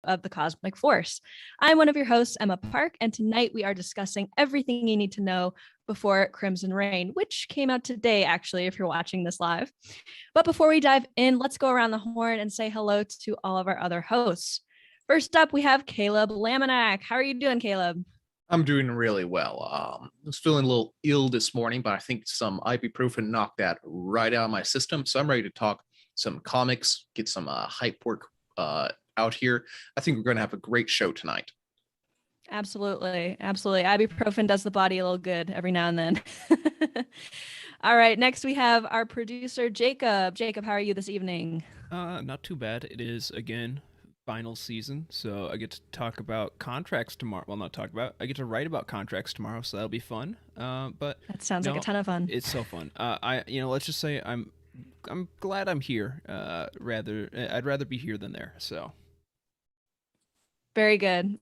of the Cosmic Force. I'm one of your hosts, Emma Park, and tonight we are discussing everything you need to know before Crimson Reign, which came out today, actually, if you're watching this live. But before we dive in, let's go around the horn and say hello to all of our other hosts. First up, we have Caleb Laminack. How are you doing, Caleb? I'm doing really well. I was feeling a little ill this morning, but I think some ibuprofen knocked that right out of my system. So I'm ready to talk some comics, get some hype work out here. I think we're going to have a great show tonight. Absolutely. Ibuprofen does the body a little good every now and then. All right. Next, we have our producer, Jacob. Jacob, how are you this evening? Not too bad. It is, again, final season, so I get to talk about contracts tomorrow. Well, not talk about. I get to write about contracts tomorrow, so that'll be fun. But that sounds like a ton of fun. It's so fun. Let's just say I'm glad I'm here. I'd rather be here than there. So. Very good.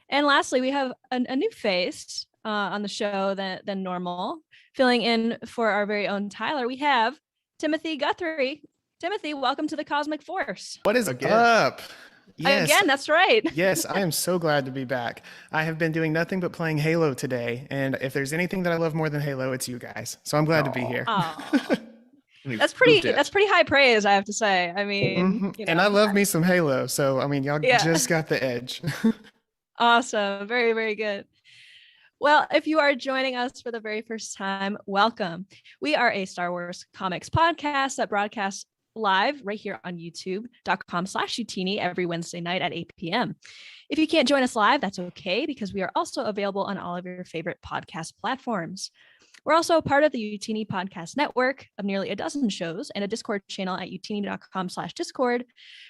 And lastly, we have a new face on the show than normal. Filling in for our very own Tyler, we have Timothy Guthrie. Timothy, welcome to the Cosmic Force. What is up? Yes. Again, that's right. Yes, I am so glad to be back. I have been doing nothing but playing Halo today, and if there's anything that I love more than Halo, it's you guys. So I'm glad to be here. That's pretty high praise, I have to say. I mean, and I love me some Halo, so I mean, y'all just got the edge. Awesome. Very, very good. Well, if you are joining us for the very first time, welcome. We are a Star Wars comics podcast that broadcasts live right here on youtube.com/Youtini every Wednesday night at 8 p.m. If you can't join us live, that's okay, because we are also available on all of your favorite podcast platforms. We're also a part of the Youtini podcast network of nearly a dozen shows and a Discord channel at youtini.com/Discord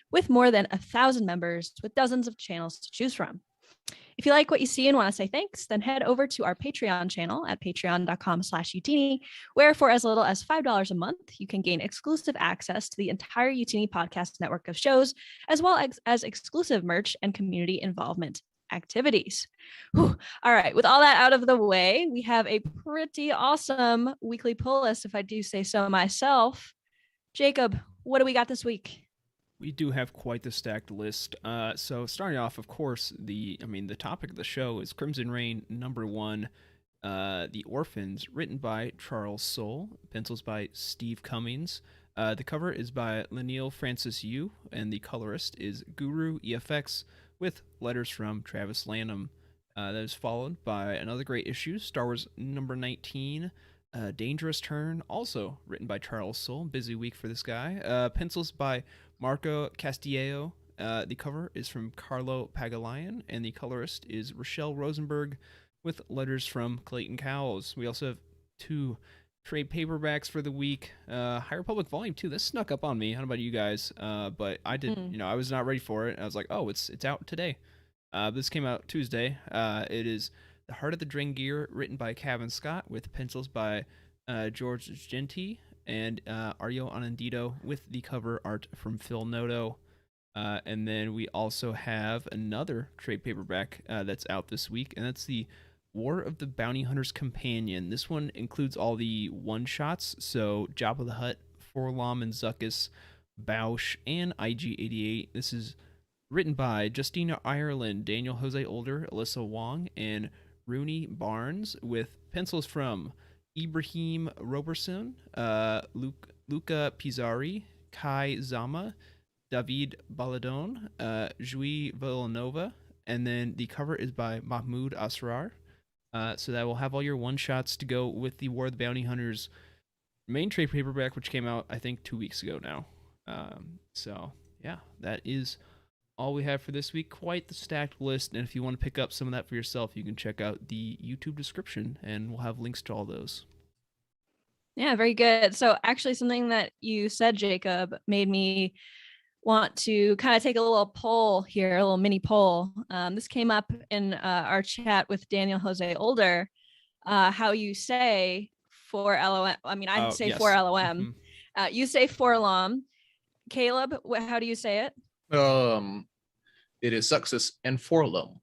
with more than 1,000 members with dozens of channels to choose from. If you like what you see and want to say thanks, then head over to our Patreon channel at patreon.com/Youtini, where for as little as $5 a month, you can gain exclusive access to the entire Youtini podcast network of shows, as well as exclusive merch and community involvement activities. Whew. All right, with all that out of the way, we have a pretty awesome weekly pull list, if I do say so myself. Jacob, what do we got this week? We do have quite the stacked list. So starting off, of course, the topic of the show is Crimson Reign #1, The Orphans, written by Charles Soule, pencils by Steve Cummings. The cover is by Leniel Francis Yu, and the colorist is Guru EFX, with letters from Travis Lanham. That is followed by another great issue, Star Wars #19, Dangerous Turn, also written by Charles Soule. Busy week for this guy. Pencils by Marco Castillo. The cover is from Carlo Pagulayan, and the colorist is Rochelle Rosenberg, with letters from Clayton Cowles. We also have 2 trade paperbacks for the week. High Republic Volume 2, this snuck up on me. I don't know about you guys, but I did. I was not ready for it. I was like, oh, it's out today. This came out Tuesday. It is The Heart of the Drengir, written by Kevin Scott, with pencils by George Genti and Ario Anandito, with the cover art from Phil Noto. And then we also have another trade paperback that's out this week, and that's the War of the Bounty Hunter's Companion. This one includes all the one-shots, so Jabba the Hutt, Forlom and Zuckuss, Bausch, and IG-88. This is written by Justina Ireland, Daniel Jose Older, Alyssa Wong, and Rooney Barnes, with pencils from Ibrahim Roberson, Luca Pizzari, Kai Zama, David Baladon, Jui Villanova, and then the cover is by Mahmoud Asrar. So that will have all your one-shots to go with the War of the Bounty Hunters main trade paperback, which came out, I think, 2 weeks ago now. So, yeah, that is all we have for this week. Quite the stacked list, and if you want to pick up some of that for yourself, you can check out the YouTube description, and we'll have links to all those. Yeah, very good. So actually, something that you said, Jacob, made me want to kind of take a little poll here, a little mini poll. This came up in our chat with Daniel Jose Older, how you say for LOM. I mean, I say yes. for LOM. You say Forlom. Caleb, how do you say it? It is Zuckuss and Forlom.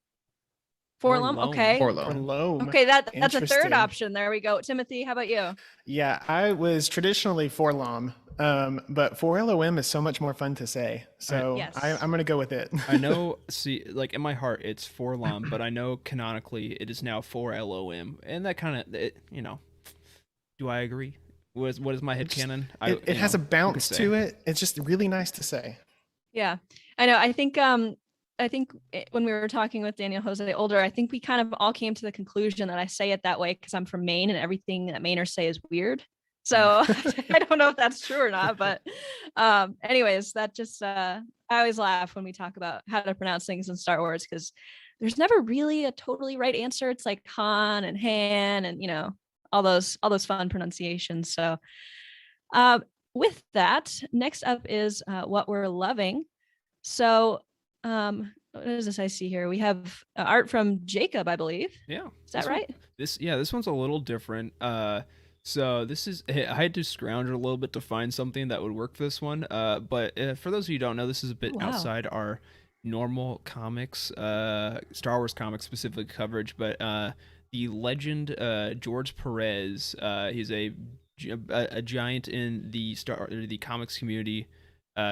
Forlom, okay. Forlom. Okay, that's a third option. There we go. Timothy, how about you? Yeah, I was traditionally Forlom, But 4LOM is so much more fun to say. So Yes. I'm going to go with it. I know, see, like in my heart, it's 4LOM, but I know canonically it is now 4LOM. And that kind of, you know, do I agree? What is my headcanon? It has a bounce to it. It's just really nice to say. Yeah, I know. I think when we were talking with Daniel Jose Older, I think we kind of all came to the conclusion that I say it that way because I'm from Maine and everything that Mainers say is weird. So I don't know if that's true or not, but anyways, that just I always laugh when we talk about how to pronounce things in Star Wars because there's never really a totally right answer. It's like Han and Han and all those fun pronunciations. So with that, next up is what we're loving. So what is this I see here? We have art from Jacob, I believe. Yeah. Is that right? This one's a little different. So this is, I had to scrounge a little bit to find something that would work for this one. But for those of you who don't know, this is a bit outside our normal comics, Star Wars comics specific coverage. But the legend George Perez, he's a giant in the comics community.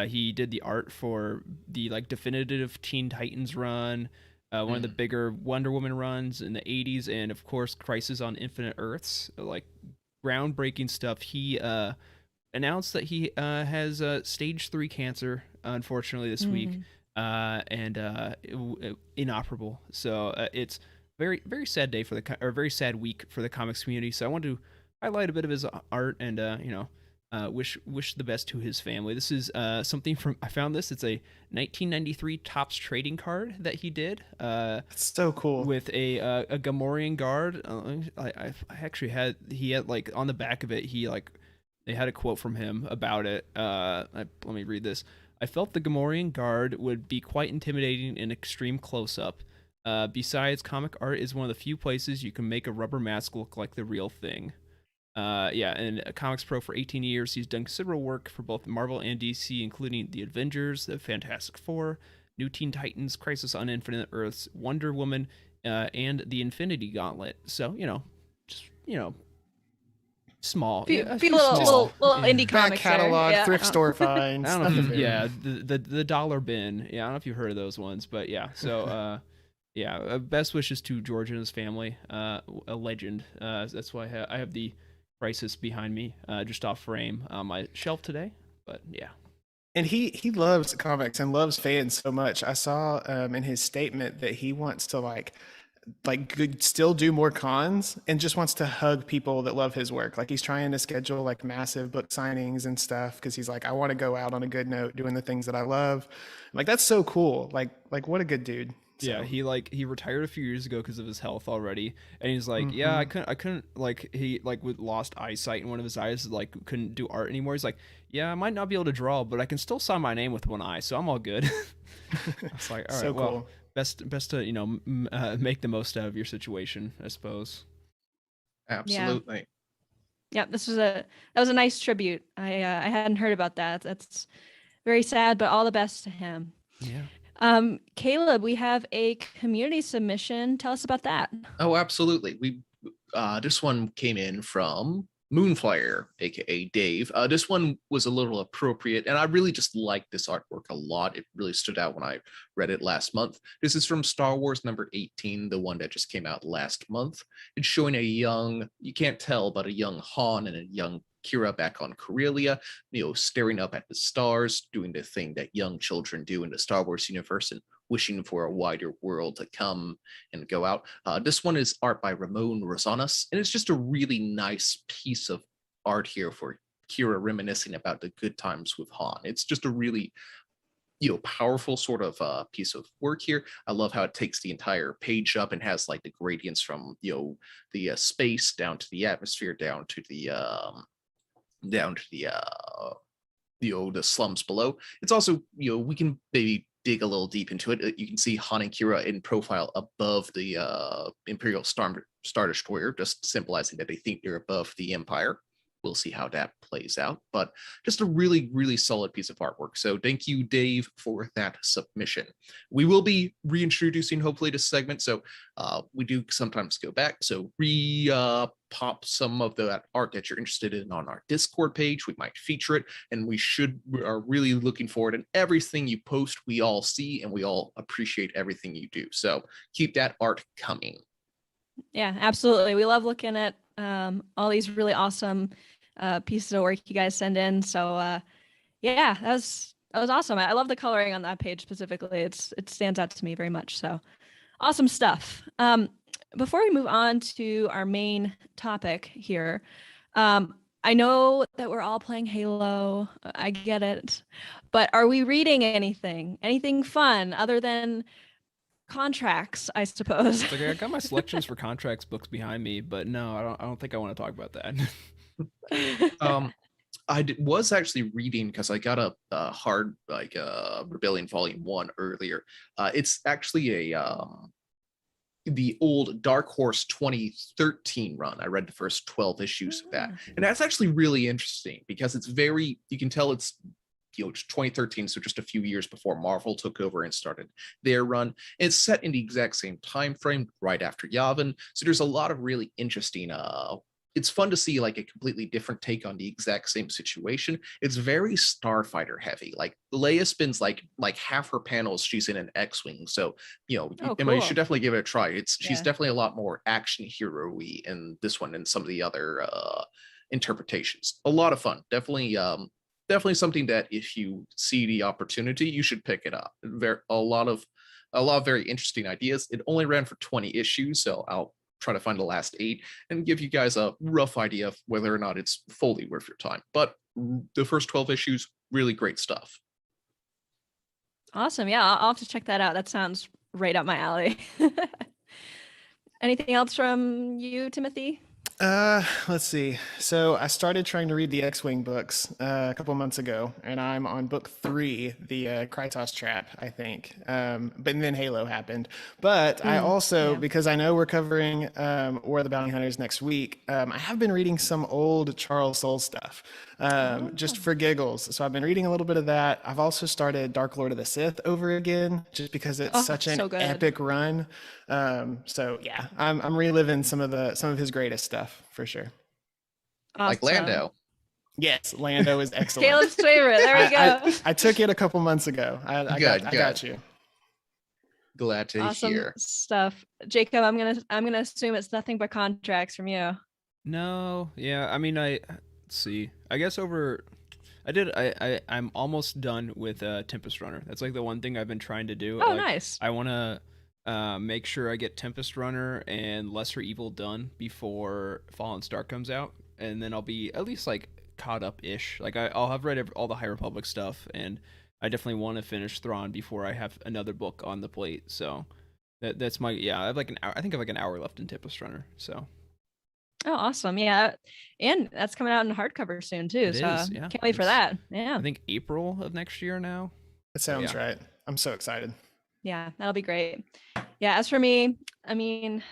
He did the art for the definitive Teen Titans run, one of the bigger Wonder Woman runs in the 80s, and of course Crisis on Infinite Earths, groundbreaking stuff. He announced that he has stage 3 cancer, unfortunately, this week, and inoperable. So it's very, very sad day or very sad week for the comics community. So I wanted to highlight a bit of his art and wish the best to his family. This is something from, I found this. It's a 1993 Topps trading card that he did. It's so cool. With a Gamorrean guard. I actually had on the back of it, they had a quote from him about it. Let me read this. I felt the Gamorrean guard would be quite intimidating in extreme close-up. Besides, comic art is one of the few places you can make a rubber mask look like the real thing. And a comics pro for 18 years, he's done considerable work for both Marvel and DC, including The Avengers, The Fantastic Four, New Teen Titans, Crisis on Infinite Earths, Wonder Woman, and The Infinity Gauntlet. So, small. Few little indie back comics catalog, there. thrift store finds. I don't know the dollar bin. Yeah, I don't know if you've heard of those ones, but yeah. So, best wishes to George and his family. A legend. That's why I have the Crisis behind me, just off frame on my shelf today. But yeah. And he loves comics and loves fans so much. I saw in his statement that he wants to still do more cons and just wants to hug people that love his work. Like he's trying to schedule massive book signings and stuff because he's like, I want to go out on a good note doing the things that I love. That's so cool. Like what a good dude. So. Yeah, he retired a few years ago because of his health already, and he's like, yeah, I couldn't he with lost eyesight in one of his eyes, couldn't do art anymore. He's like, yeah, I might not be able to draw, but I can still sign my name with one eye, so I'm all good. I was like, all right, so well, cool. Best to make the most out of your situation, I suppose. Absolutely. Yeah, that was a nice tribute. I hadn't heard about that. That's very sad, but all the best to him. Yeah. Caleb, we have a community submission. Tell us about that. Oh, absolutely. This one came in from Moonflyer, aka Dave. This one was a little appropriate, and I really just liked this artwork a lot. It really stood out when I read it last month. This is from Star Wars number 18, the one that just came out last month. It's showing a young, you can't tell, but a young Han and a young Kira back on Corellia, staring up at the stars, doing the thing that young children do in the Star Wars universe and wishing for a wider world to come and go out. This one is art by Ramon Rosales, and it's just a really nice piece of art here for Kira reminiscing about the good times with Han. It's just a really powerful sort of piece of work here. I love how it takes the entire page up and has the gradients from the space down to the atmosphere down to the the slums below. It's also we can maybe dig a little deep into it. You can see Han and Kira in profile above the Imperial Star Destroyer, just symbolizing that they think they're above the Empire. we'll see how that plays out. But just a really, really solid piece of artwork. So thank you, Dave, for that submission. We will be reintroducing hopefully this segment. So we do sometimes go back. So pop some of that art that you're interested in on our Discord page. We might feature it, and we are really looking forward. And everything you post, we all see, and we all appreciate everything you do. So keep that art coming. Yeah, absolutely. We love looking at all these really awesome pieces of work you guys send in. So yeah, that was awesome. I love the coloring on that page specifically. It stands out to me very much. So awesome stuff. Before we move on to our main topic here, I know that we're all playing Halo. I get it. But are we reading anything fun other than contracts, I suppose? It's like I got my selections for contracts books behind me, but no, I don't think I want to talk about that. Was actually reading, because I got a hard Rebellion Volume 1 earlier. It's actually the old Dark Horse 2013 run. I read the first 12 issues of that, and that's actually really interesting because it's very, you can tell it's 2013, so just a few years before Marvel took over and started their run. And it's set in the exact same time frame, right after Yavin. So there's a lot of really interesting. It's fun to see like a completely different take on the exact same situation. It's very Starfighter heavy. Like Leia spends like half her panels she's in an X-wing. So Emma, you should definitely give it a try. She's definitely a lot more action hero-y in this one than some of the other interpretations. A lot of fun. Definitely something that if you see the opportunity, you should pick it up. A lot of very interesting ideas. It only ran for 20 issues, so I'll try to find the last 8 and give you guys a rough idea of whether or not it's fully worth your time. But the first 12 issues, really great stuff. Awesome. Yeah, I'll have to check that out. That sounds right up my alley. Anything else from you, Timothy? Let's see. So I started trying to read the X-Wing books a couple months ago, and I'm on book 3, the Krytos Trap, I think. But then Halo happened. But I also, because I know we're covering War of the Bounty Hunters next week, I have been reading some old Charles Soule stuff, just for giggles. So I've been reading a little bit of that. I've also started Dark Lord of the Sith over again, just because it's such an epic run. So yeah, I'm reliving some of his greatest stuff for sure. Awesome. Like Lando. Yes, Lando is excellent. Caleb's favorite. There we go. I took it a couple months ago. I got you. Glad to hear stuff. Jacob, I'm gonna assume it's nothing but contracts from you. No, yeah. I mean, let's see. I guess I'm almost done with Tempest Runner. That's like the one thing I've been trying to do. Oh, nice. I want to make sure I get Tempest Runner and Lesser Evil done before Fallen Star comes out, and then I'll be at least like caught up ish. Like I'll have read all the High Republic stuff, and I definitely want to finish Thrawn before I have another book on the plate. So that's my I have like an hour. I think I have like an hour left in Tempest Runner. So. Oh, awesome. Yeah. And that's coming out in hardcover soon too. Can't wait for that. Yeah. I think April of next year now. That sounds right. I'm so excited. Yeah, that'll be great. Yeah. As for me, I mean,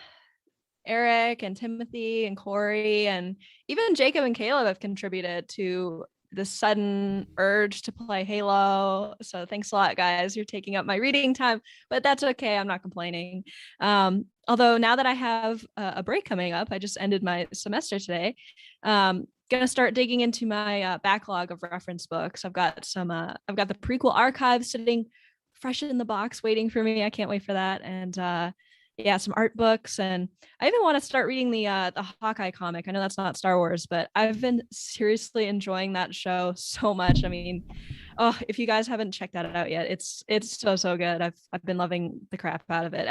Eric and Timothy and Corey and even Jacob and Caleb have contributed to the sudden urge to play Halo. So thanks a lot, guys. You're taking up my reading time, but that's okay. I'm not complaining. Although now that I have a break coming up, I just ended my semester today. Gonna start digging into my backlog of reference books. I've got the prequel archive sitting fresh in the box waiting for me. I can't wait for that. And some art books, and I even want to start reading the Hawkeye comic. I know that's not Star Wars, but I've been seriously enjoying that show so much. I mean, if you guys haven't checked that out yet, it's so good. I've been loving the crap out of it.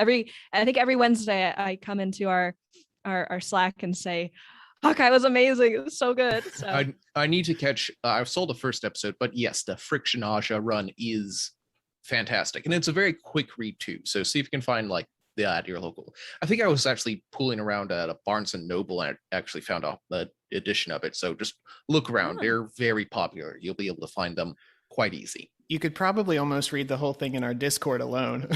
I think every Wednesday I come into our Slack and say, Hawkeye was amazing. It was so good. So I need to catch. I've sold the first episode, but yes, the Friction Aja run is fantastic, and it's a very quick read too. So see if you can find like at your local. I think I was actually pulling around at a Barnes and Noble and I actually found an edition of it. So just look around. They're very popular. You'll be able to find them quite easy. You could probably almost read the whole thing in our Discord alone.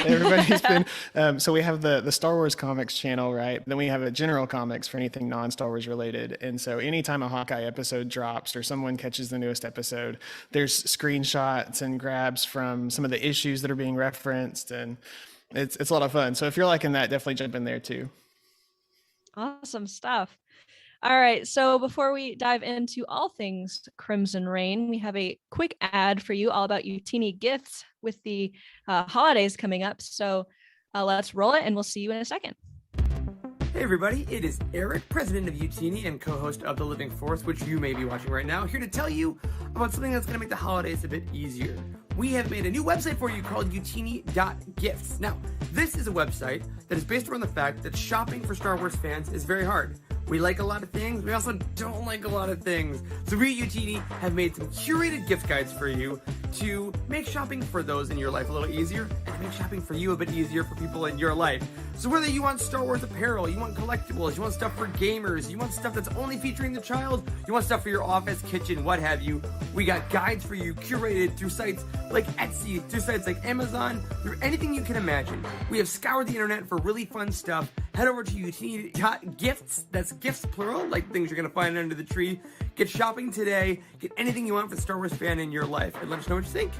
Everybody's been, so we have the Star Wars comics channel, right? Then we have a general comics for anything non-Star Wars related. And so anytime a Hawkeye episode drops or someone catches the newest episode, there's screenshots and grabs from some of the issues that are being referenced. And it's a lot of fun. So if you're liking that, definitely jump in there too. Awesome stuff. All right, so before we dive into all things Crimson Reign, we have a quick ad for you all about Utini gifts with the holidays coming up. So let's roll it and we'll see you in a second. Hey everybody, it is Eric, president of Utini and co-host of The Living Force, which you may be watching right now, here to tell you about something that's going to make the holidays a bit easier. We have made a new website for you called utini.gifts. Now, this is a website that is based around the fact that shopping for Star Wars fans is very hard. We like a lot of things, we also don't like a lot of things. So we at Utini have made some curated gift guides for you to make shopping for those in your life a little easier, and to make shopping for you a bit easier for people in your life. So whether you want Star Wars apparel, you want collectibles, you want stuff for gamers, you want stuff that's only featuring the child, you want stuff for your office, kitchen, what have you, we got guides for you curated through sites like Etsy, through sites like Amazon, through anything you can imagine. We have scoured the internet for really fun stuff. Head over to utini.gifts, that's gifts plural, like things you're going to find under the tree. Get shopping today, get anything you want for the Star Wars fan in your life, and let us know what you think.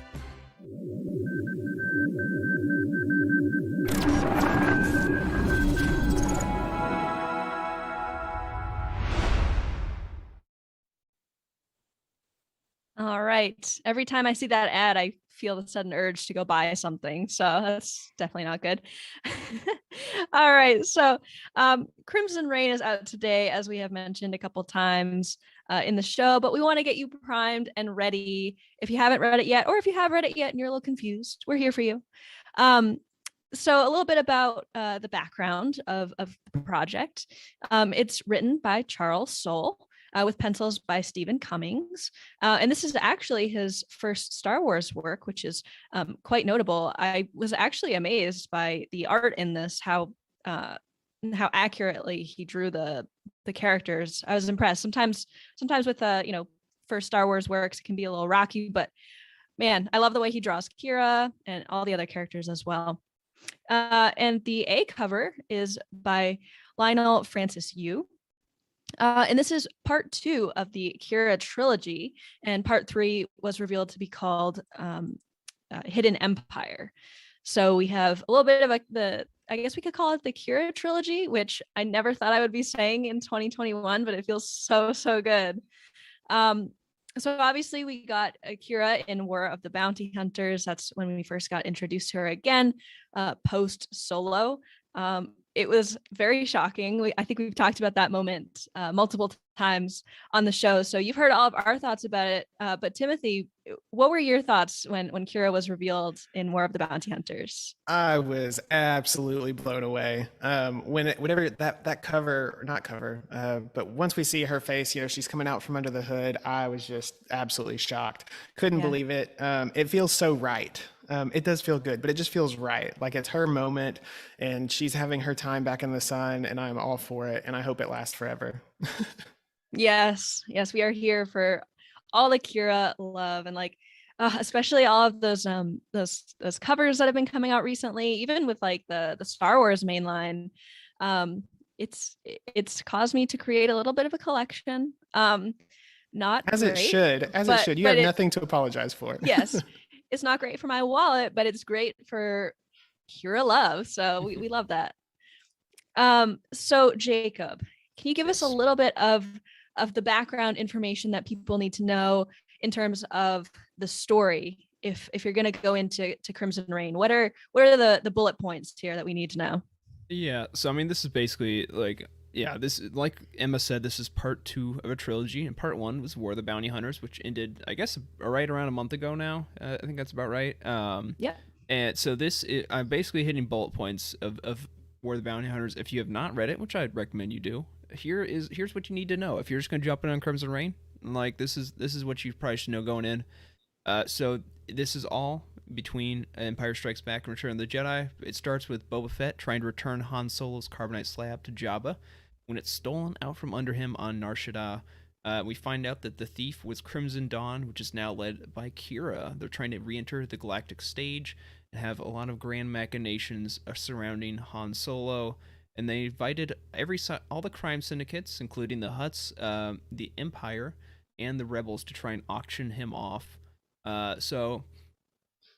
All right. Every time I see that ad, I feel the sudden urge to go buy something. So that's definitely not good. All right. So Crimson Reign is out today, as we have mentioned a couple times in the show, but we want to get you primed and ready. If you haven't read it yet, or if you have read it yet and you're a little confused, we're here for you. So a little bit about the background of the project. It's written by Charles Soule. With pencils by Stephen Cummings. And this is actually his first Star Wars work, which is quite notable. I was actually amazed by the art in this, how accurately he drew the characters. I was impressed. Sometimes with first Star Wars works, it can be a little rocky, but man, I love the way he draws Kira and all the other characters as well. And the A cover is by Lionel Francis Yu. And this is part 2 of the Kira trilogy, and part 3 was revealed to be called Hidden Empire. So we have a little bit of I guess we could call it the Kira trilogy, which I never thought I would be saying in 2021, but it feels so good. So obviously we got Kira in War of the Bounty Hunters. That's when we first got introduced to her again, post Solo. It was very shocking. I think we've talked about that moment multiple times on the show. So you've heard all of our thoughts about it. But Timothy, what were your thoughts when Kira was revealed in War of the Bounty Hunters? I was absolutely blown away. Whenever that cover, not cover, but once we see her face, she's coming out from under the hood, I was just absolutely shocked. Couldn't believe it. It feels so right. It does feel good, but it just feels right. Like it's her moment and she's having her time back in the sun, and I'm all for it. And I hope it lasts forever. Yes, we are here for all the Kira love, and especially all of those covers that have been coming out recently, even with the Star Wars mainline. It's caused me to create a little bit of a collection. Not as great, it should. You have nothing to apologize for. Yes. It's not great for my wallet, but it's great for Kira love. So we love that. So Jacob, can you give us a little bit of the background information that people need to know in terms of the story? If you're going to go into Crimson Reign, what are the bullet points here that we need to know? Yeah. So, I mean, this is basically this, like Emma said, this is part 2 of a trilogy, and part 1 was War of the Bounty Hunters, which ended, I guess, right around a month ago now. I think that's about right. Yeah. And so I'm basically hitting bullet points of War of the Bounty Hunters. If you have not read it, which I'd recommend you do, here's what you need to know. If you're just gonna jump in on Crimson Reign, this is what you probably should know going in. So this is all between Empire Strikes Back and Return of the Jedi. It starts with Boba Fett trying to return Han Solo's carbonite slab to Jabba when it's stolen out from under him on Nar Shaddaa. We find out that the thief was Crimson Dawn, which is now led by Kira. They're trying to re-enter the galactic stage and have a lot of grand machinations surrounding Han Solo. And they invited all the crime syndicates, including the Hutts, the Empire, and the Rebels, to try and auction him off. So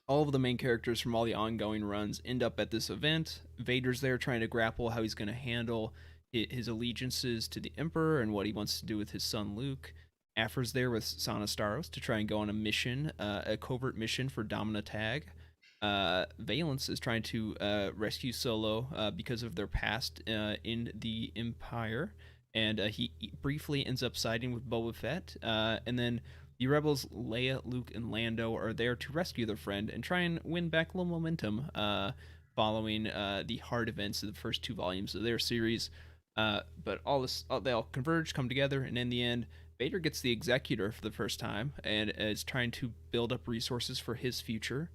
all of the main characters from all the ongoing runs end up at this event. Vader's there trying to grapple how he's going to handle his allegiances to the Emperor and what he wants to do with his son Luke. Afra's there with Sana Starros to try and go on a mission, a covert mission for Domina Tag. Valence is trying to rescue Solo because of their past in the Empire, and he briefly ends up siding with Boba Fett. And then the Rebels, Leia, Luke, and Lando are there to rescue their friend and try and win back a little momentum following the hard events of the first 2 volumes of their series. But they all converge, come together, and in the end, Vader gets the Executor for the first time and is trying to build up resources for his future.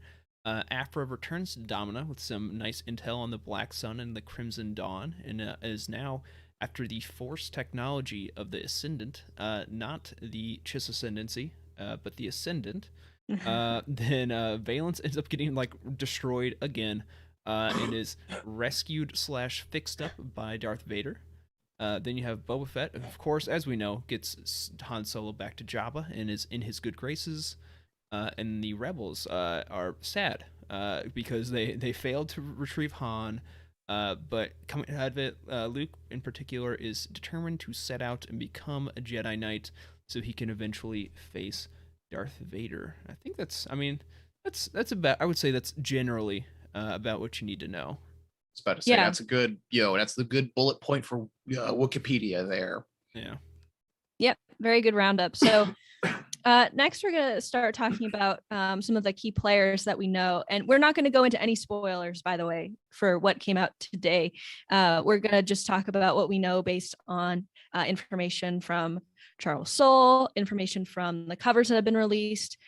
Afra returns to Domina with some nice intel on the Black Sun and the Crimson Dawn, and is now, after the Force technology of the Ascendant, not the Chiss Ascendancy, but the Ascendant, then Valence ends up getting destroyed again, and is rescued / fixed up by Darth Vader. Then you have Boba Fett, of course, as we know, gets Han Solo back to Jabba and is in his good graces. And the Rebels are sad because they failed to retrieve Han. But coming out of it, Luke in particular is determined to set out and become a Jedi Knight so he can eventually face Darth Vader. I think that's about. I would say that's generally about what you need to know. I was about to say that's a good, that's the good bullet point for Wikipedia there. Yeah. Yep, very good roundup. So next we're going to start talking about some of the key players that we know, and we're not going to go into any spoilers, by the way, for what came out today. We're going to just talk about what we know based on information from Charles Soule, information from the covers that have been released.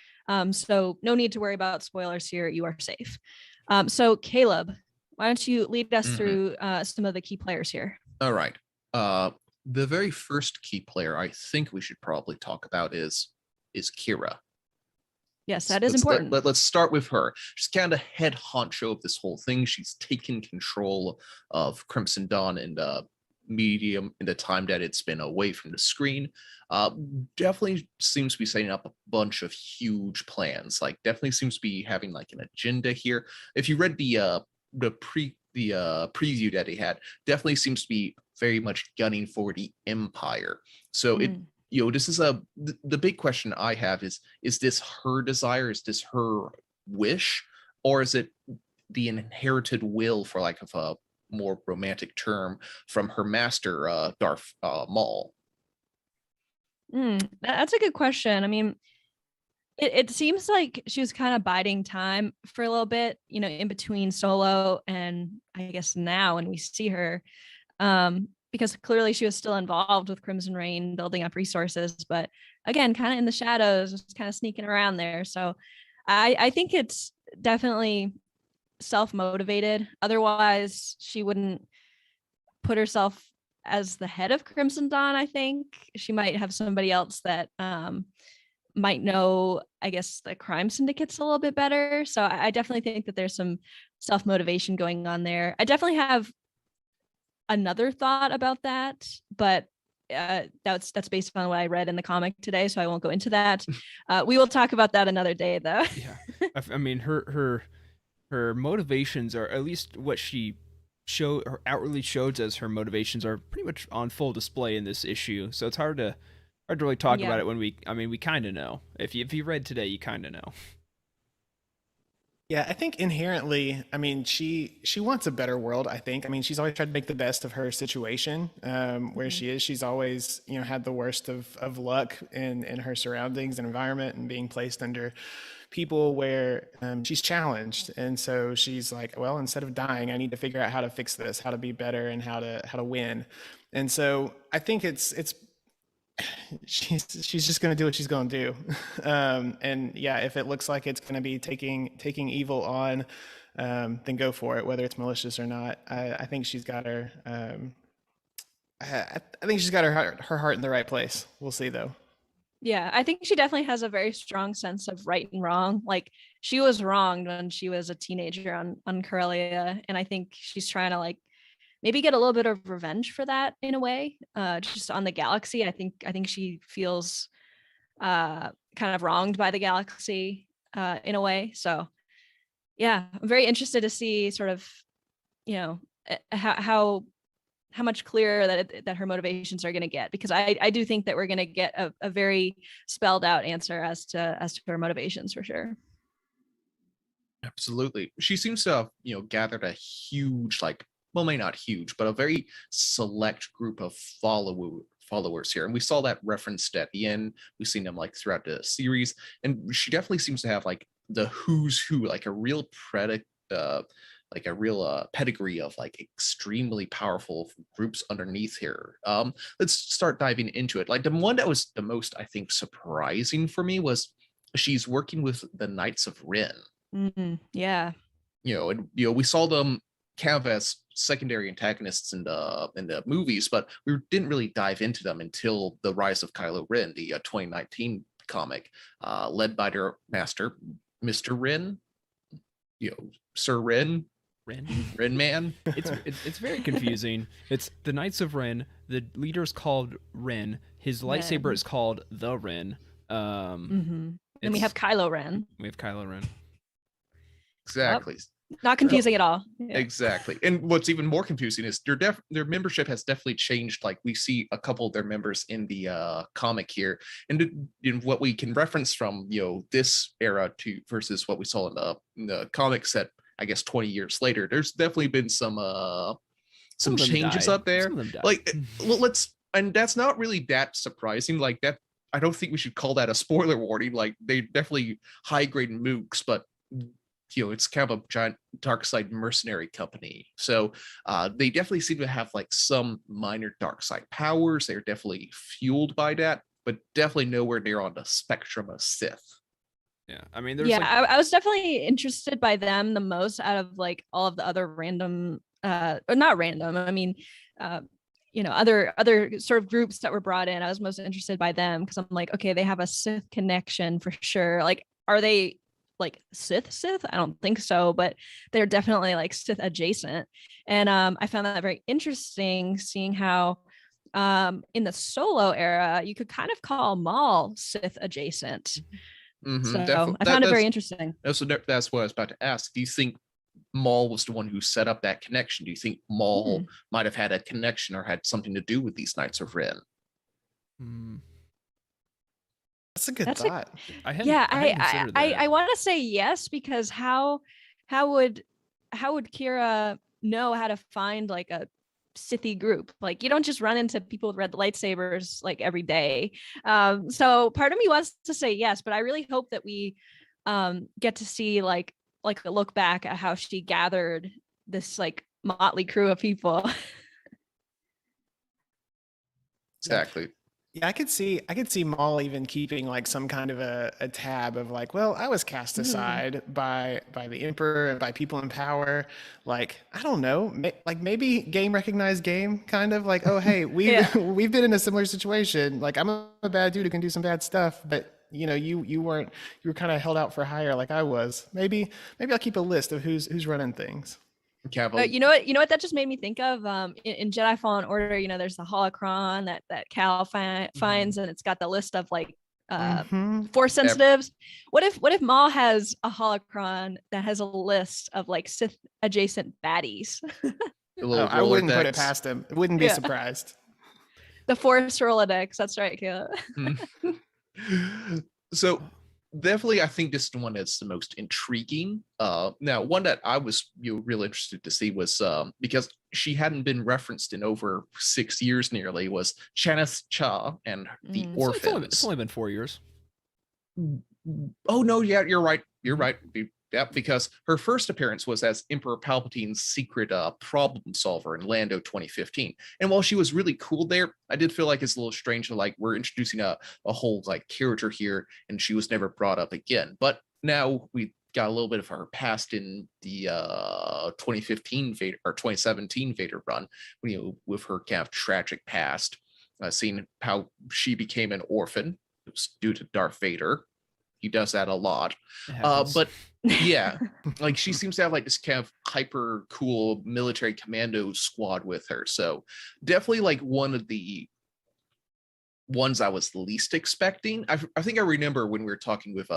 So no need to worry about spoilers here. You are safe. So Caleb, why don't you lead us through some of the key players here? All right. The very first key player I think we should probably talk about is Kira. Yes, that is important. Let's start with her. She's kind of head honcho of this whole thing. She's taken control of Crimson Dawn and medium in the time that it's been away from the screen. Definitely seems to be setting up a bunch of huge plans. Definitely seems to be having an agenda here. If you read the preview that he had, definitely seems to be very much gunning for the Empire. So this is the big question I have is this her desire? Is this her wish? Or is it the inherited will, for lack of a more romantic term, from her master, Darth Maul? That's a good question. I mean, it seems like she was kind of biding time for a little bit, in between Solo and I guess now when we see her, because clearly she was still involved with Crimson Reign, building up resources, but again, kind of in the shadows, just kind of sneaking around there. So I think it's definitely self-motivated. Otherwise, she wouldn't put herself as the head of Crimson Dawn. I think she might have somebody else that might know, I guess, the crime syndicates a little bit better. So I definitely think that there's some self-motivation going on there. I definitely have another thought about that, but that's based on what I read in the comic today, so I won't go into that. We will talk about that another day, though. Yeah, I mean, her motivations are, at least what she outwardly shows as her motivations, are pretty much on full display in this issue. So it's hard to really talk about it when we kind of know. If you read today, you kind of know. Yeah, I think inherently, I mean, she wants a better world, I think. I mean, she's always tried to make the best of her situation where she is. She's always, had the worst of luck in her surroundings and environment, and being placed under people where she's challenged. And so she's like, well, instead of dying, I need to figure out how to fix this, how to be better, and how to win. And so I think it's she's just going to do what she's going to do. And yeah, if it looks like it's going to be taking evil on, then go for it, whether it's malicious or not. I think she's got her I think she's got her heart in the right place. We'll see though. Yeah, I think she definitely has a very strong sense of right and wrong. Like she was wronged when she was a teenager on Corellia, and I think she's trying to like maybe get a little bit of revenge for that in a way. Just on the galaxy, I think she feels kind of wronged by the galaxy in a way. So yeah, I'm very interested to see sort of how much clearer that her motivations are going to get, because I do think that we're going to get a very spelled out answer as to her motivations for sure. Absolutely. She seems to have, gathered a huge, like, well, maybe not huge, but a very select group of followers here. And we saw that referenced at the end. We've seen them like throughout the series. And she definitely seems to have like the who's who, like a real pedigree of like extremely powerful groups underneath here. Let's start diving into it. Like the one that was the most, I think, surprising for me was she's working with the Knights of Ren. Yeah. We saw them kind of as secondary antagonists in the movies, but we didn't really dive into them until the Rise of Kylo Ren, the 2019 comic, led by their master, Mr. Ren, Sir Ren. Ren Man. It's very confusing. It's the Knights of Ren. The leader's called Ren. His lightsaber is called the Ren. And we have Kylo Ren. Exactly. Not confusing at all. Yeah. Exactly. And what's even more confusing is their membership has definitely changed. Like we see a couple of their members in the comic here, and what we can reference from this era to versus what we saw in the comic set, I guess 20 years later, there's definitely been some changes up there. Like, well, and that's not really that surprising. Like that, I don't think we should call that a spoiler warning. Like they definitely high grade mooks, but it's kind of a giant dark side mercenary company. So they definitely seem to have like some minor dark side powers. They're definitely fueled by that, but definitely nowhere near on the spectrum of Sith. Yeah, I mean, I was definitely interested by them the most out of like all of the other random, or not random. I mean, other sort of groups that were brought in. I was most interested by them because I'm like, okay, they have a Sith connection for sure. Like, are they like Sith? I don't think so, but they're definitely like Sith adjacent. And I found that very interesting, seeing how in the Solo era, you could kind of call Maul Sith adjacent. So I found it very interesting. That's what I was about to ask. Do you think Maul was the one who set up that connection? Do you think Maul might have had a connection or had something to do with these Knights of Ren? That's a good thought. I want to say yes, because how would Kira know how to find like a Sithy group? Like you don't just run into people with red lightsabers like every day. So part of me wants to say yes, but I really hope that we get to see like a look back at how she gathered this like motley crew of people. Exactly. Yeah, I could see Maul even keeping like some kind of a tab of like, well, I was cast aside by the Emperor and by people in power. Like, I don't know, like maybe game recognized game, kind of like, oh hey, we've been in a similar situation. Like I'm a bad dude who can do some bad stuff, but you were kind of held out for hire like I was. Maybe I'll keep a list of who's running things. You know what that just made me think of in Jedi Fallen Order. There's the holocron that Cal finds, and it's got the list of like force sensitives. What if Maul has a holocron that has a list of like Sith adjacent baddies? I wouldn't put it past him. Wouldn't be surprised. The Force Rolodex. That's right, Caleb. So definitely, I think this is the one that's the most intriguing. Now, one that I was real interested to see was because she hadn't been referenced in over 6 years nearly, was Chanith Cha and the Orphans. It's only been 4 years. Oh no, yeah, you're right. Yeah, because her first appearance was as Emperor Palpatine's secret problem solver in Lando 2015. And while she was really cool there, I did feel like it's a little strange to like we're introducing a whole like character here, and she was never brought up again. But now we got a little bit of her past in the 2015 Vader or 2017 Vader run, with her kind of tragic past, seeing how she became an orphan. It was due to Darth Vader. He does that a lot. But yeah, like she seems to have like this kind of hyper cool military commando squad with her. So definitely like one of the ones I was least expecting. I think I remember when we were talking with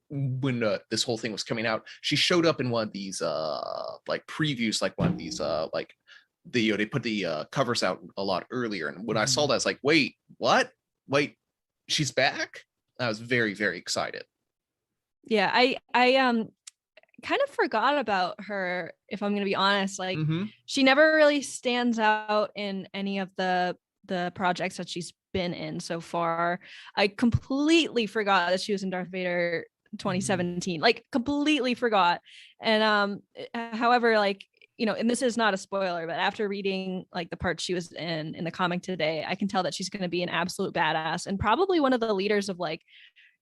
when this whole thing was coming out, she showed up in one of these like previews, like one of these like they put the covers out a lot earlier, and when I saw that, I was like, wait, what? Wait, she's back? I was very, very excited. Yeah, I kind of forgot about her, if I'm gonna be honest. Like she never really stands out in any of the projects that she's been in so far. I completely forgot that she was in Darth Vader 2017. Like completely forgot. And however, like, you know, and this is not a spoiler, but after reading like the part she was in the comic today, I can tell that she's going to be an absolute badass and probably one of the leaders of like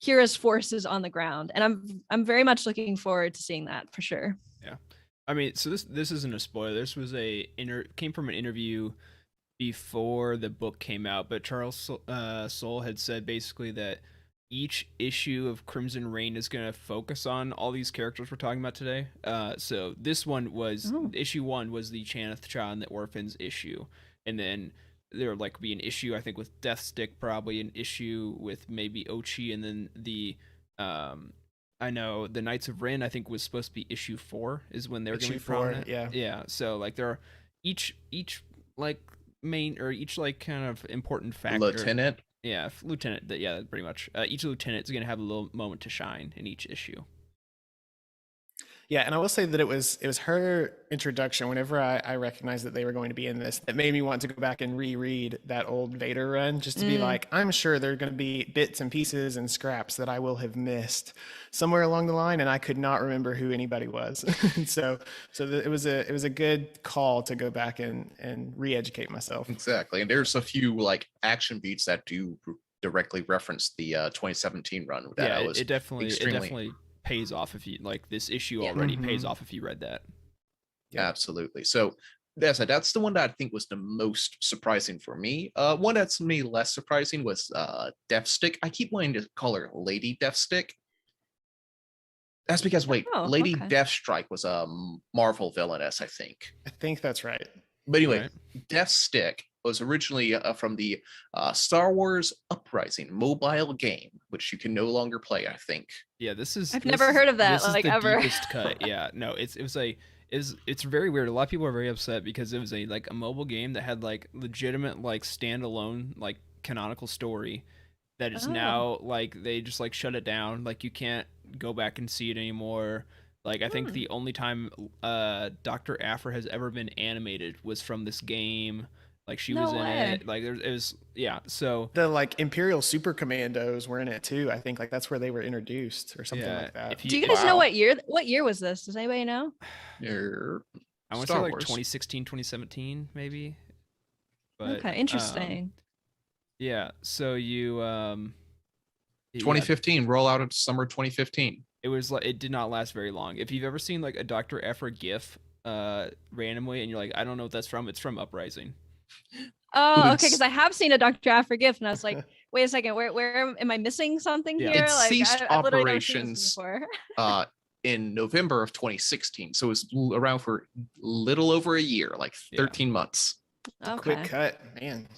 Kira's forces on the ground. And I'm very much looking forward to seeing that for sure. Yeah. I mean, so this isn't a spoiler. This was came from an interview before the book came out, but Charles Soule had said basically that each issue of Crimson Reign is going to focus on all these characters we're talking about today. So this one was issue 1 was the Chaneth Cha and the Orphans issue, and then there would like be an issue I think with Deathstick, probably an issue with maybe Ochi, and then the I know the Knights of Ren I think was supposed to be issue 4 is when they're going to be prominent. Yeah. So like there are each like main or each like kind of important factor. Lieutenant. Yeah, lieutenant. Yeah, pretty much. Each lieutenant is going to have a little moment to shine in each issue. Yeah, and I will say that it was her introduction whenever I recognized that they were going to be in this that made me want to go back and reread that old Vader run just to be like, I'm sure there are going to be bits and pieces and scraps that I will have missed somewhere along the line, and I could not remember who anybody was. so it was a good call to go back and re-educate myself. Exactly, and there's a few like action beats that do directly reference the 2017 run. That it definitely pays off if you like this issue already pays off if you read that. Yeah. Absolutely. So that's the one that I think was the most surprising for me. One that's me less surprising was Deathstick. I keep wanting to call her Lady Deathstick. That's because Lady Deathstrike was a Marvel villainess, I think. I think that's right. But anyway, Deathstick was originally from the Star Wars Uprising mobile game, which you can no longer play, I think. Yeah, I've never heard of that, like ever. Deepest cut. Yeah, no, it's very weird. A lot of people are very upset because it was a mobile game that had like legitimate like standalone like canonical story that is now like they just like shut it down. Like you can't go back and see it anymore. Like I think the only time Dr. Aphra has ever been animated was from this game. Like she was in it. Like it was so the like Imperial Super Commandos were in it too. I think like that's where they were introduced or something like that. Do you guys know what year was this? Does anybody know? I want to say like 2016, 2017 maybe. But, okay, interesting. So you 2015 rollout of summer 2015. It was like it did not last very long. If you've ever seen like a Dr. Aphra GIF randomly and you're like, I don't know what that's from, it's from Uprising. Oh, okay, because I have seen a Dr. Aphra GIF and I was like, wait a second, where am I missing something here? It like ceased I've operations in November of 2016. So it was around for a little over a year, like 13 months. Okay. Quick cut, man.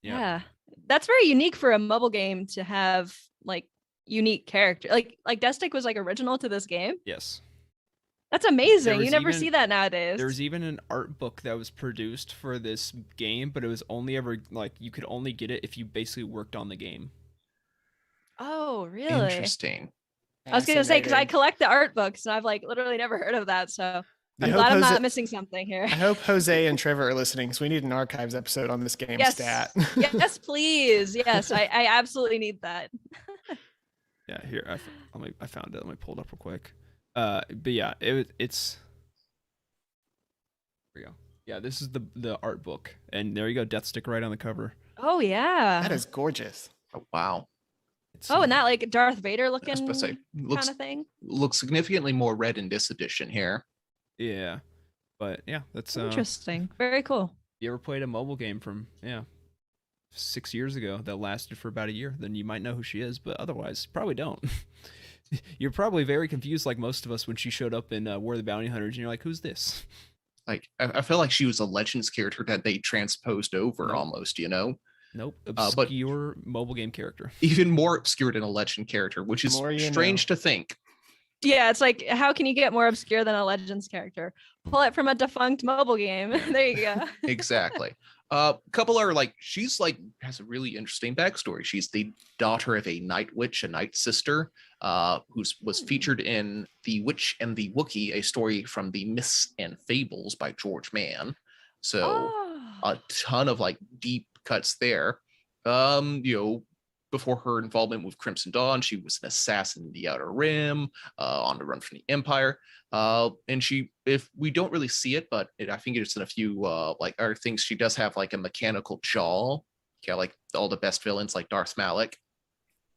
Yeah. That's very unique for a mobile game to have like unique character. Like Deathstick was like original to this game. Yes. That's amazing. You never see that nowadays. There was even an art book that was produced for this game, but it was only ever like you could only get it if you basically worked on the game. Oh, really? Interesting. I was gonna say because I collect the art books and I've like literally never heard of that. So I'm glad I'm not missing something here. I hope Jose and Trevor are listening because we need an archives episode on this game stat. Yes, please. Yes, I absolutely need that. Yeah, here I found it. Let me pull it up real quick. But yeah, it's here we go. Yeah, this is the art book, and there you go, Deathstick right on the cover. Oh yeah, that is gorgeous. Oh, wow. Oh, and that like Darth Vader I was looking supposed to say, kind of thing. looks significantly more red in this edition here. Yeah, but yeah, that's Interesting. Very cool. you ever played a mobile game from 6 years ago that lasted for about a year, then you might know who she is, but otherwise probably don't. You're probably very confused like most of us when she showed up in War of the Bounty Hunters and you're like, who's this? Like I feel like she was a Legends character that they transposed over Nope. almost, you know? Nope. But Obscure mobile game character. even more obscure than a Legend character, which is strange to think. Yeah, it's like, how can you get more obscure than a Legends character? Pull it from a defunct mobile game. There you go. Exactly. Couple are like, she's like has a really interesting backstory. She's the daughter of a night witch, a night sister, who was featured in The Witch and the Wookiee, a story from the Myths and Fables by George Mann. So a ton of like deep cuts there. Before her involvement with Crimson Dawn, she was an assassin in the Outer Rim, on the run from the Empire. And if we don't really see it, but I think it's in a few like other things, she does have like a mechanical jaw. Yeah, like all the best villains like Darth Malak.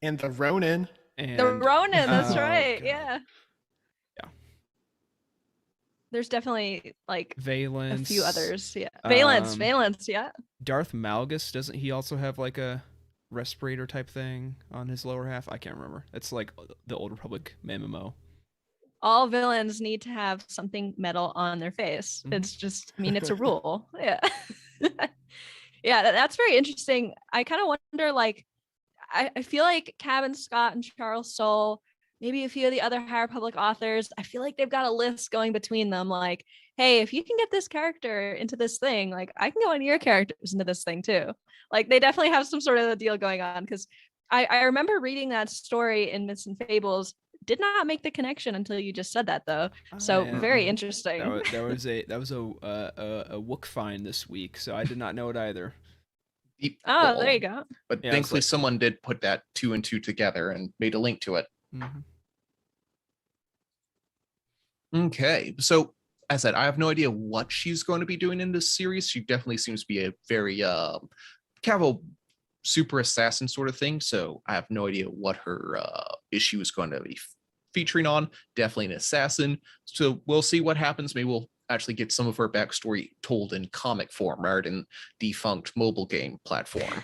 And the Ronin. And, The Ronin, that's oh, right. God. Yeah. Yeah. There's definitely like Valence. a few others. Yeah. Valence, yeah. Darth Malgus, doesn't he also have like a respirator type thing on his lower half? I can't remember. It's like the Old Republic MMO. All villains need to have something metal on their face. Mhm. It's just, I mean, it's a rule. Yeah. Yeah, that's very interesting. I kind of wonder, like, I feel like Cavan Scott and Charles Soule, maybe a few of the other High Republic authors, I feel like they've got a list going between them. Like, hey, if you can get this character into this thing, like I can go into your characters into this thing too. Like they definitely have some sort of a deal going on, because I remember reading that story in Myths and Fables. Did not make the connection until you just said that though. So yeah. very interesting. That was a Wook find this week, so I did not know it either. Oh, there you go. But Yeah, thankfully, like, someone did put that 2 and 2 together and made a link to it. Mm-hmm. Okay, so as I said, I have no idea what she's going to be doing in this series. She definitely seems to be a very kind of a super assassin sort of thing. So I have no idea what her issue is going to be featuring on. Definitely an assassin. So we'll see what happens. Maybe we'll actually get some of her backstory told in comic form rather than defunct mobile game platform.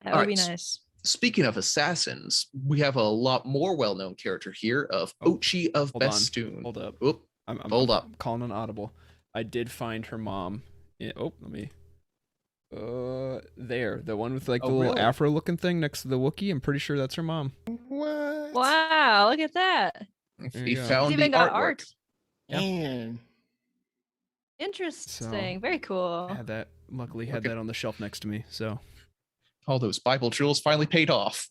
That would be nice. Speaking of assassins, we have a lot more well-known character here of Ochi of Bestoon. Hold up. Oop, hold up. I'm calling an audible. I did find her mom. Let me. There, the one with like the little afro looking thing next to the Wookiee. I'm pretty sure that's her mom. What? Wow, look at that. He found It's even the got artwork. art. Man. Interesting. Very cool. I had that. Luckily, had that on the shelf next to me. So all those Bible jewels finally paid off.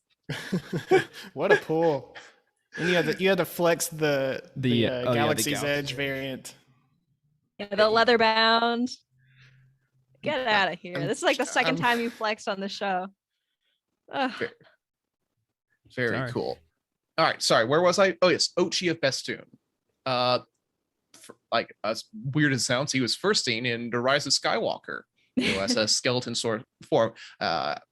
What a pull! And you had to flex the Galaxy's Edge variant. Yeah, the leather bound. Get out of here. This is like the second time you flexed on the show. Ugh. Very cool. All right, sorry, where was I? Oh, yes, Ochi of Bestoon. Like as weird as it sounds, he was first seen in The Rise of Skywalker, as a skeleton sort of form.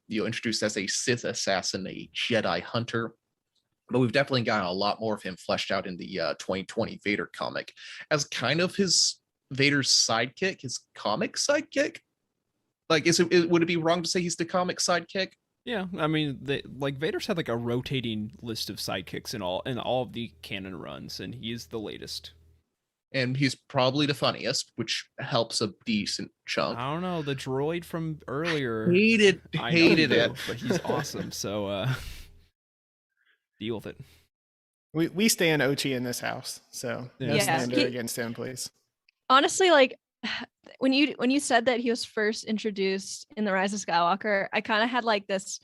Introduced as a Sith assassin, a Jedi hunter. But we've definitely gotten a lot more of him fleshed out in the 2020 Vader comic as kind of his Vader's sidekick, his comic sidekick. Like, would it be wrong to say he's the comic sidekick? Yeah, I mean, Vader's had like a rotating list of sidekicks in all of the canon runs, and he's the latest. And he's probably the funniest, which helps a decent chunk. I don't know, the droid from earlier. Hated it. But he's awesome, so deal with it. We stand Ochi in this house, so no slander against him, please. Honestly, like when you said that he was first introduced in The Rise of Skywalker, I kind of had like this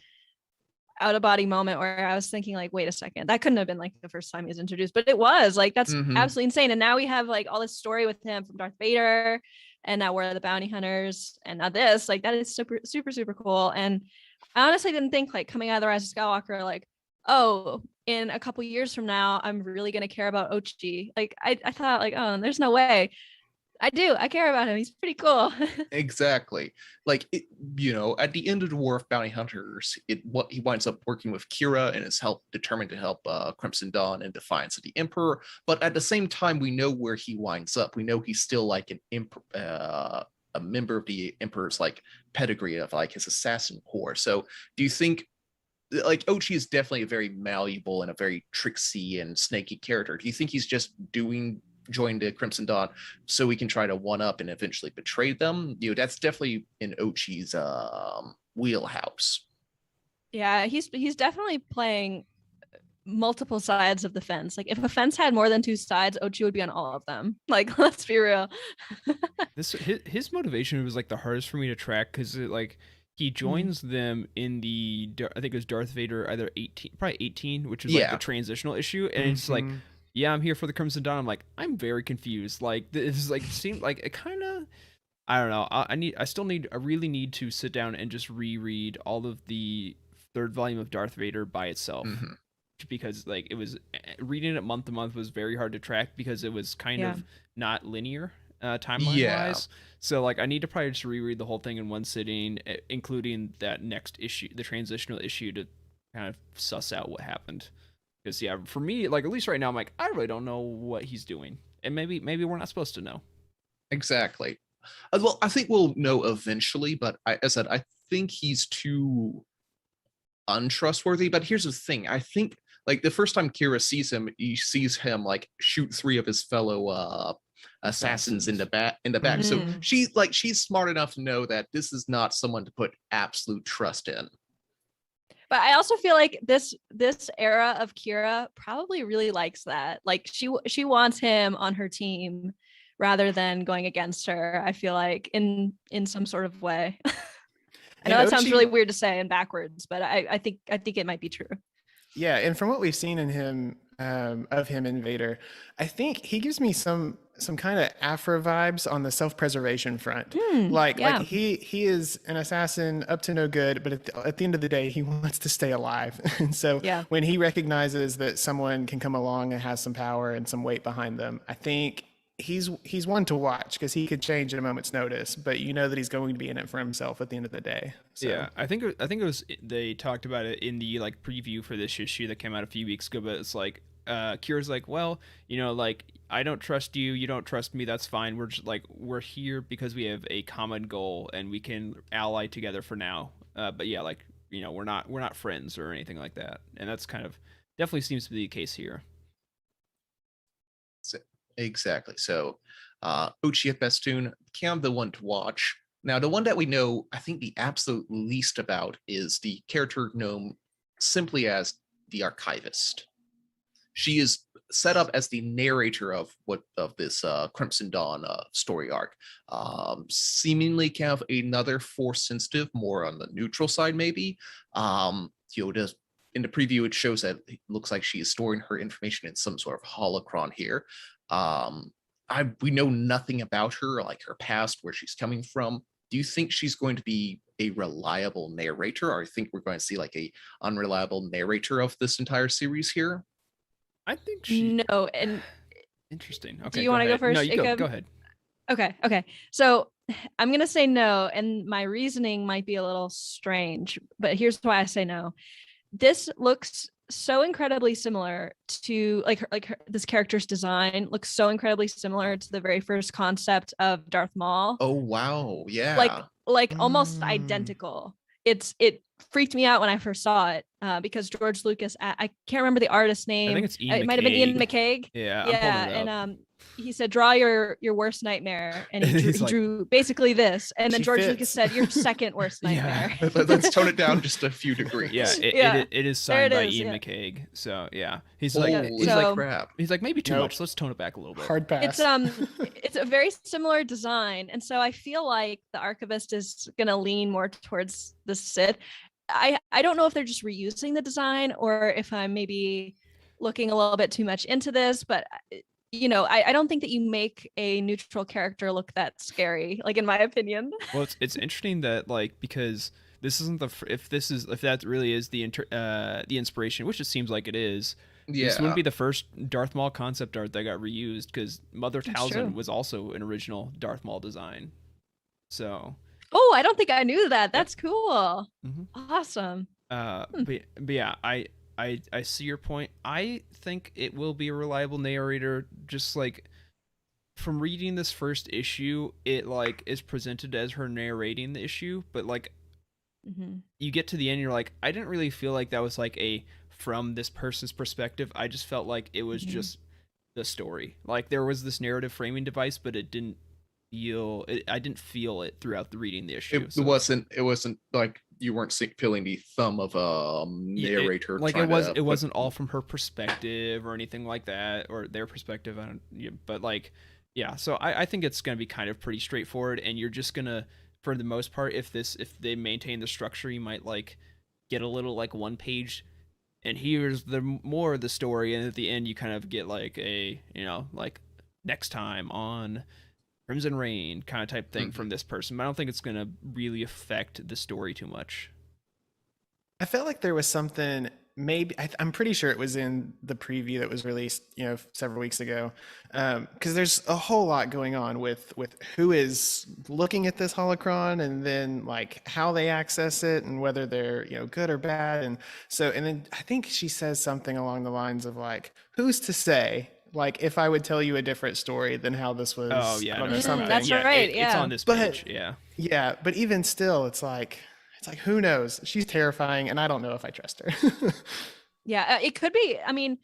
out of body moment where I was thinking like, wait a second, that couldn't have been like the first time he was introduced, but it was like, that's absolutely insane. And now we have like all this story with him from Darth Vader, and now War of the Bounty Hunters, and now this, like that is super, super, super cool. And I honestly didn't think like coming out of The Rise of Skywalker, like, oh, in a couple years from now, I'm really going to care about Ochi. Like I thought like, oh, there's no way. I do. I care about him. He's pretty cool. Exactly. Like at the end of Dwarf Bounty Hunters, what he winds up working with Kira and is determined to help Crimson Dawn in defiance of the Emperor. But at the same time, we know where he winds up. We know he's still like a member of the Emperor's like pedigree of like his assassin corps. So do you think like Ochi is definitely a very malleable and a very tricksy and snaky character? Do you think he's just joined the Crimson Dawn so we can try to one up and eventually betray them? That's definitely in Ochi's wheelhouse. Yeah, he's definitely playing multiple sides of the fence. Like if a fence had more than two sides, Ochi would be on all of them. Like let's be real. His motivation was like the hardest for me to track because like he joins them in the I think it was Darth Vader either 18 probably 18, which is like the transitional issue, and it's like, yeah, I'm here for the Crimson Dawn. I'm like, I'm very confused. Like this is like seemed like it kind of, I don't know. I really need to sit down and just reread all of the third volume of Darth Vader by itself. Because like it was reading it month to month was very hard to track because it was kind of not linear timeline wise. So like I need to probably just reread the whole thing in one sitting, including that next issue, the transitional issue, to kind of suss out what happened. Because for me, like at least right now, I'm like, I really don't know what he's doing, and maybe we're not supposed to know. Exactly. Well, I think we'll know eventually, but as I said, I think he's too untrustworthy. But here's the thing: I think like the first time Kira sees him, he sees him like shoot 3 of his fellow assassins in the back. So she's smart enough to know that this is not someone to put absolute trust in. But I also feel like this era of Kira probably really likes that. Like she wants him on her team rather than going against her. I feel like in some sort of way. I know that sounds really weird to say and backwards, but I think it might be true. Yeah, and from what we've seen in him, of him in Vader, I think he gives me some kind of Afro vibes on the self-preservation front. Like he is an assassin up to no good, but at the end of the day, he wants to stay alive. And so when he recognizes that someone can come along and has some power and some weight behind them, I think he's one to watch because he could change at a moment's notice, but you know that he's going to be in it for himself at the end of the day. So. Yeah, I think it was they talked about it in the like preview for this issue that came out a few weeks ago. But it's like Kira's like, well, like I don't trust you, you don't trust me. That's fine. We're just like we're here because we have a common goal and we can ally together for now. But yeah, like we're not friends or anything like that. And that's kind of definitely seems to be the case here. Exactly. So Uchi at Bestoon, kind of the one to watch. Now, the one that we know, I think the absolute least about is the character known simply as the Archivist. She is set up as the narrator of this Crimson Dawn story arc. Seemingly kind of another Force sensitive, more on the neutral side, maybe. In the preview, it shows that it looks like she is storing her information in some sort of holocron here. We know nothing about her, like her past, where she's coming from. Do you think she's going to be a reliable narrator, or I think we're going to see like a unreliable narrator of this entire series here? I think no. And interesting. Okay, do you want to go first? No, you go ahead. Okay. So I'm gonna say no, and my reasoning might be a little strange, but here's why I say no. This looks so incredibly similar to this character's design looks so incredibly similar to the very first concept of Darth Maul. Oh wow, yeah. Like almost identical. It freaked me out when I first saw it because George Lucas, I can't remember the artist's name. I think it's Ian it might have been Ian McCaig. Yeah, and he said, draw your worst nightmare, and he drew basically this, and then George Lucas said, your second worst nightmare. Let's tone it down just a few degrees. It is signed by Ian McCaig. So yeah, he's like crap. He's like maybe too much. Let's tone it back a little bit. Hard pass. It's a very similar design, and so I feel like the Archivist is gonna lean more towards the Sith. I don't know if they're just reusing the design or if I'm maybe looking a little bit too much into this, but I don't think that you make a neutral character look that scary, like in my opinion. Well, it's interesting that like because this isn't if that really is the inspiration, which it seems like it is. This wouldn't Yeah. be the first Darth Maul concept art that got reused, because Mother That's true. Talzin was also an original Darth Maul design. So, Oh, I don't think I knew that. Yep. That's cool. mhm. Awesome. But yeah, I see your point. I think it will be a reliable narrator. Just like from reading this first issue, it like is presented as her narrating the issue, but like Hmm. you get to the end, you're like, I didn't really feel like that was like a from this person's perspective. I just felt like it was Mhm. just the story. Like there was this narrative framing device, but it didn't feel. I didn't feel it throughout the reading the issue. It So wasn't like you weren't feeling the thumb of a narrator like trying to it wasn't all from her perspective or anything like that, or their perspective. I don't, yeah, but like, yeah. So I think it's gonna be kind of pretty straightforward, and you're just gonna, for the most part, if they maintain the structure, you might like get a little like one page, and here's the more of the story, and at the end you kind of get like a, like next time on Crimson Rain kind of type thing from this person. But I don't think it's gonna really affect the story too much. I felt like there was something, maybe I'm pretty sure it was in the preview that was released, several weeks ago, because there's a whole lot going on with who is looking at this holocron, and then like how they access it, and whether they're good or bad, and then I think she says something along the lines of like, who's to say, like, if I would tell you a different story than how this was. Oh yeah, I don't no, know, sorry about something. that. That's right, It's yeah. on this But- page. Yeah. Yeah, but even still, it's like who knows? She's terrifying, and I don't know if I trust her. Yeah, it could be. I mean,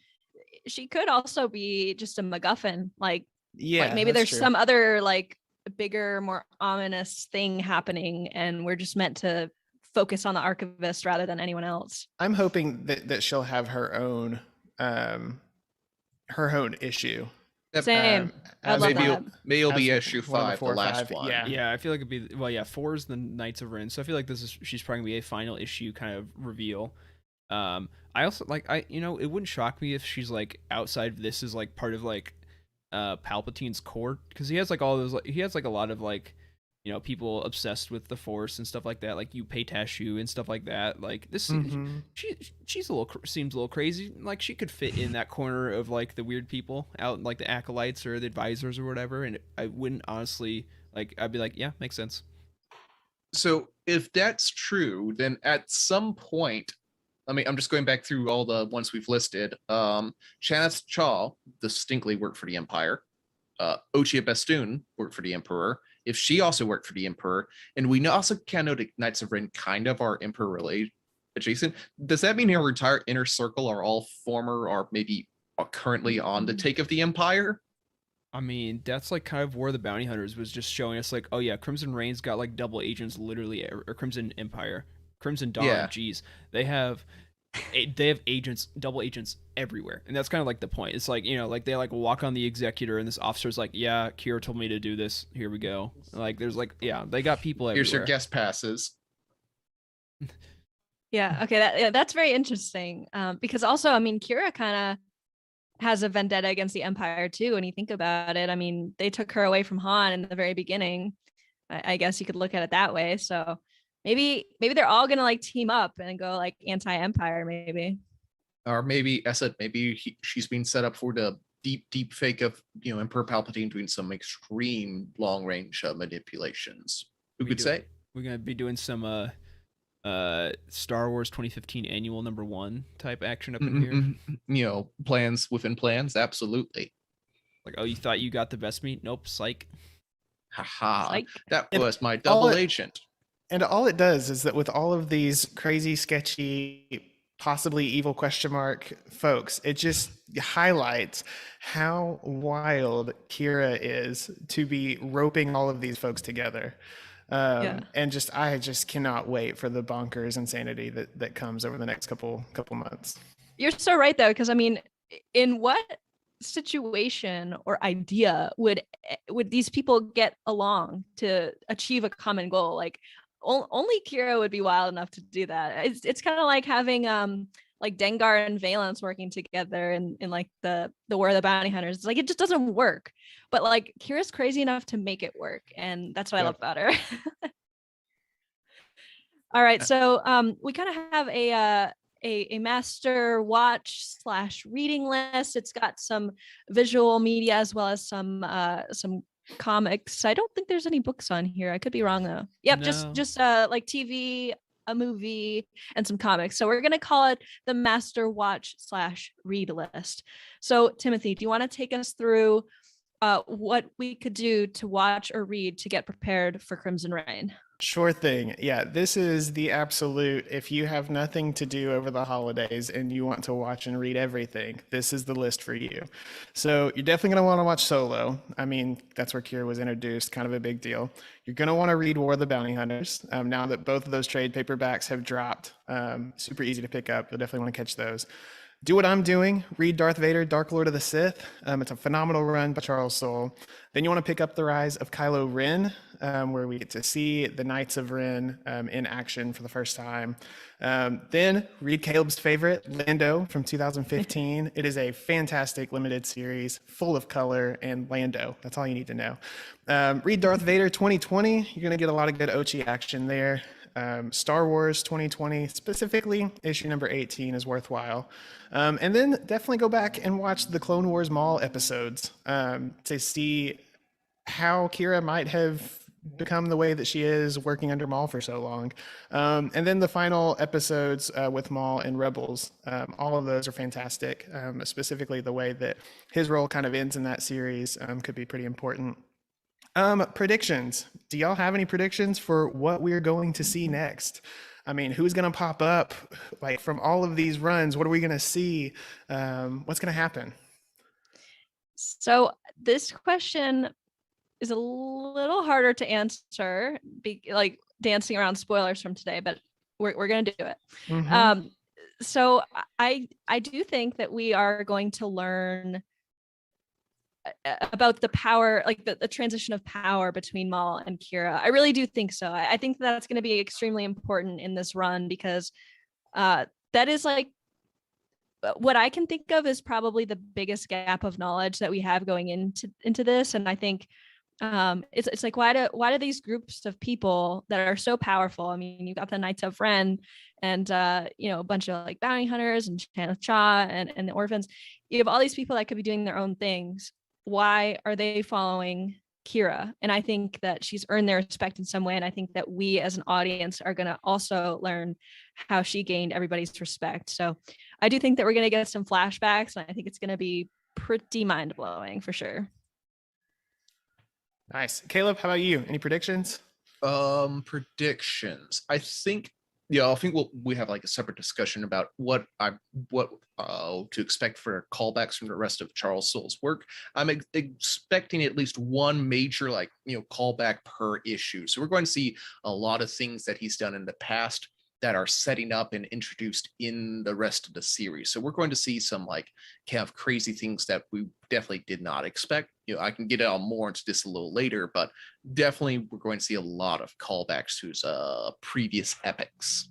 she could also be just a MacGuffin. Like Yeah, maybe that's there's true. some other like bigger, more ominous thing happening, and we're just meant to focus on the archivist rather than anyone else. I'm hoping that she'll have her own issue. Yep. Same. I as love maybe that. maybe it'll be as issue one of the 5, the 4 or last 5, one. yeah. Yeah, I feel like it'd be, well, yeah, 4 is the Knights of Ren, so I feel like she's probably gonna be a final issue kind of reveal. I also like, it wouldn't shock me if she's like outside this is like part of like Palpatine's court, because he has like all those, like, he has like a lot of like, people obsessed with the Force and stuff like that, like you pay Tashu and stuff like that. Like this, Mhm. she's a little seems a little crazy. Like she could fit in that corner of like the weird people out, like the acolytes or the advisors or whatever. And I wouldn't honestly like. I'd be like, yeah, makes sense. So if that's true, then at some point, I'm just going back through all the ones we've listed. Chanath Chaw distinctly worked for the Empire. Ochia Bestoon worked for the Emperor. If she also worked for the Emperor, and we also can know the Knights of Ren kind of are Emperor related adjacent, does that mean our entire inner circle are all former or maybe are currently on the take of the Empire? I mean, that's like kind of where the Bounty Hunters was just showing us, like, oh yeah, Crimson Reign's got like double agents, literally, or Crimson Empire, Crimson Dawn. Yeah. Geez, they have agents, double agents everywhere, and that's kind of like the point. It's like, like they like walk on the Executor, and this officer's like, yeah, Kira told me to do this. Here we go. Like, there's like, yeah, they got people everywhere. Here's your guest passes. Yeah. Okay. That's very interesting. Because also, I mean, Kira kind of has a vendetta against the Empire too. When you think about it, I mean, they took her away from Han in the very beginning. I guess you could look at it that way. So maybe they're all gonna like team up and go like anti-Empire, maybe. Or maybe, as I said, maybe she's being set up for the deep fake of Emperor Palpatine doing some extreme long range manipulations. Who could say? We're gonna be doing some Star Wars 2015 annual #1 type action up in here. Plans within plans. Absolutely. Like, oh, you thought you got the best meat? Nope, psych. Haha. Like, That was my double agent. And all it does is that with all of these crazy, sketchy, possibly evil question mark folks, it just highlights how wild Kira is to be roping all of these folks together. And I just cannot wait for the bonkers insanity that comes over the next couple months. you're so right though, because I mean, in what situation or idea would these people get along to achieve a common goal? Like only Kira would be wild enough to do that. It's kind of like having like Dengar and Valence working together in like the War of the Bounty Hunters. It's like it just doesn't work. But like Kira's crazy enough to make it work, and that's what I love about her. All right, so we kind of have a master watch / reading list. It's got some visual media as well as some comics. I don't think there's any books on here. I could be wrong though. Yep, No. just like TV, a movie, and some comics. So we're gonna call it the master watch / read list. So Timothy, do you want to take us through what we could do to watch or read to get prepared for Crimson Rain? Sure thing. Yeah, this is the absolute. If you have nothing to do over the holidays and you want to watch and read everything, this is the list for you. So you're definitely going to want to watch Solo. I mean, that's where Kira was introduced, kind of a big deal. You're going to want to read War of the Bounty Hunters. Now that both of those trade paperbacks have dropped, super easy to pick up. You'll definitely want to catch those. Do what I'm doing, read Darth Vader, Dark Lord of the Sith. It's a phenomenal run by Charles Soule. Then you want to pick up The Rise of Kylo Ren, where we get to see the Knights of Ren in action for the first time. Then read Caleb's favorite, Lando from 2015. It is a fantastic limited series, full of color and Lando. That's all you need to know. Read Darth Vader 2020. You're going to get a lot of good Ochi action there. Star Wars 2020, specifically issue number 18 is worthwhile. And then definitely go back and watch the Clone Wars Maul episodes to see how Kira might have become the way that she is working under Maul for so long. And then the final episodes with Maul and Rebels, all of those are fantastic. Specifically the way that his role kind of ends in that series could be pretty important. Predictions. Do y'all have any predictions for what we're going to see next? I mean, who's going to pop up? Like from all of these runs, what are we going to see? What's going to happen? So this question is a little harder to answer, like dancing around spoilers from today, but we're going to do it. Mm-hmm. So I do think that we are going to learn about the power, like the transition of power between Maul and Kira. I really do think so. I think that's going to be extremely important in this run because that is like what I can think of is probably the biggest gap of knowledge that we have going into this. And I think it's like why do these groups of people that are so powerful? I mean, you've got the Knights of Ren and a bunch of like bounty hunters and Chana Cha and the orphans. You have all these people that could be doing their own things. Why are they following Kira? And I think that she's earned their respect in some way. And I think that we as an audience are going to also learn how she gained everybody's respect. So I do think that we're going to get some flashbacks, and I think it's going to be pretty mind-blowing for sure. Nice. Caleb, how about you? Any predictions? Predictions. I think we have like a separate discussion about what to expect for callbacks from the rest of Charles Soule's work. I'm expecting at least one major callback per issue. So we're going to see a lot of things that he's done in the past that are setting up and introduced in the rest of the series. So we're going to see some like kind of crazy things that we definitely did not expect. I can get out more into this a little later, but definitely we're going to see a lot of callbacks to his previous epics.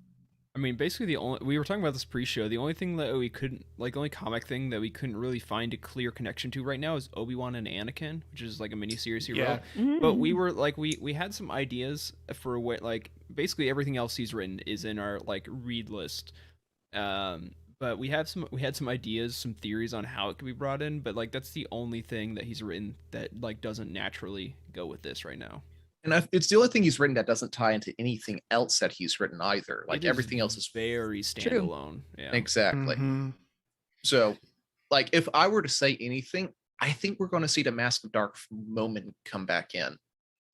I mean, basically we were talking about this pre-show. The only thing that we couldn't, like, only comic thing that we couldn't really find a clear connection to right now is Obi-Wan and Anakin, which is like a mini-series he wrote. Mm-hmm. But we were like, we had some ideas for what, like, basically everything else he's written is in our like read list. But we had some ideas, some theories on how it could be brought in. But like, that's the only thing that he's written that like doesn't naturally go with this right now. And it's the only thing he's written that doesn't tie into anything else that he's written either. Like everything else is very standalone. Yeah, exactly. Mm-hmm. So, like, if I were to say anything, I think we're going to see the Mask of Dark moment come back in.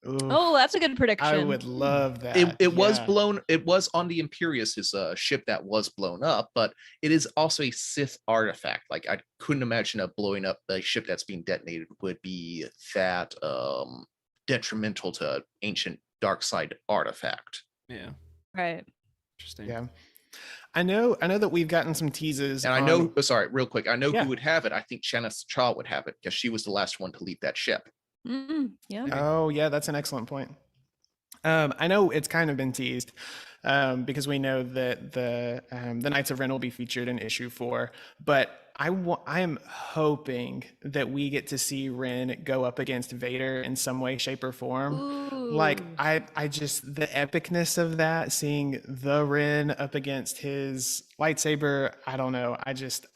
Ooh, Oh, that's a good prediction. I would love that. It was blown. It was on the Imperius, his ship that was blown up, but it is also a Sith artifact. Like, I couldn't imagine blowing up a ship that's being detonated would be that detrimental to ancient dark side artifact. Yeah. Right. Interesting. Yeah. I know that we've gotten some teases. And I know, sorry, real quick. I know Yeah. who would have it. I think Chana Cha would have it because she was the last one to leave that ship. Yeah. Oh, yeah, that's an excellent point. I know it's kind of been teased because we know that the Knights of Ren will be featured in issue 4, but I am hoping that we get to see Ren go up against Vader in some way, shape, or form. Like Ooh. I just the epicness of that, seeing the Ren up against his lightsaber. I don't know.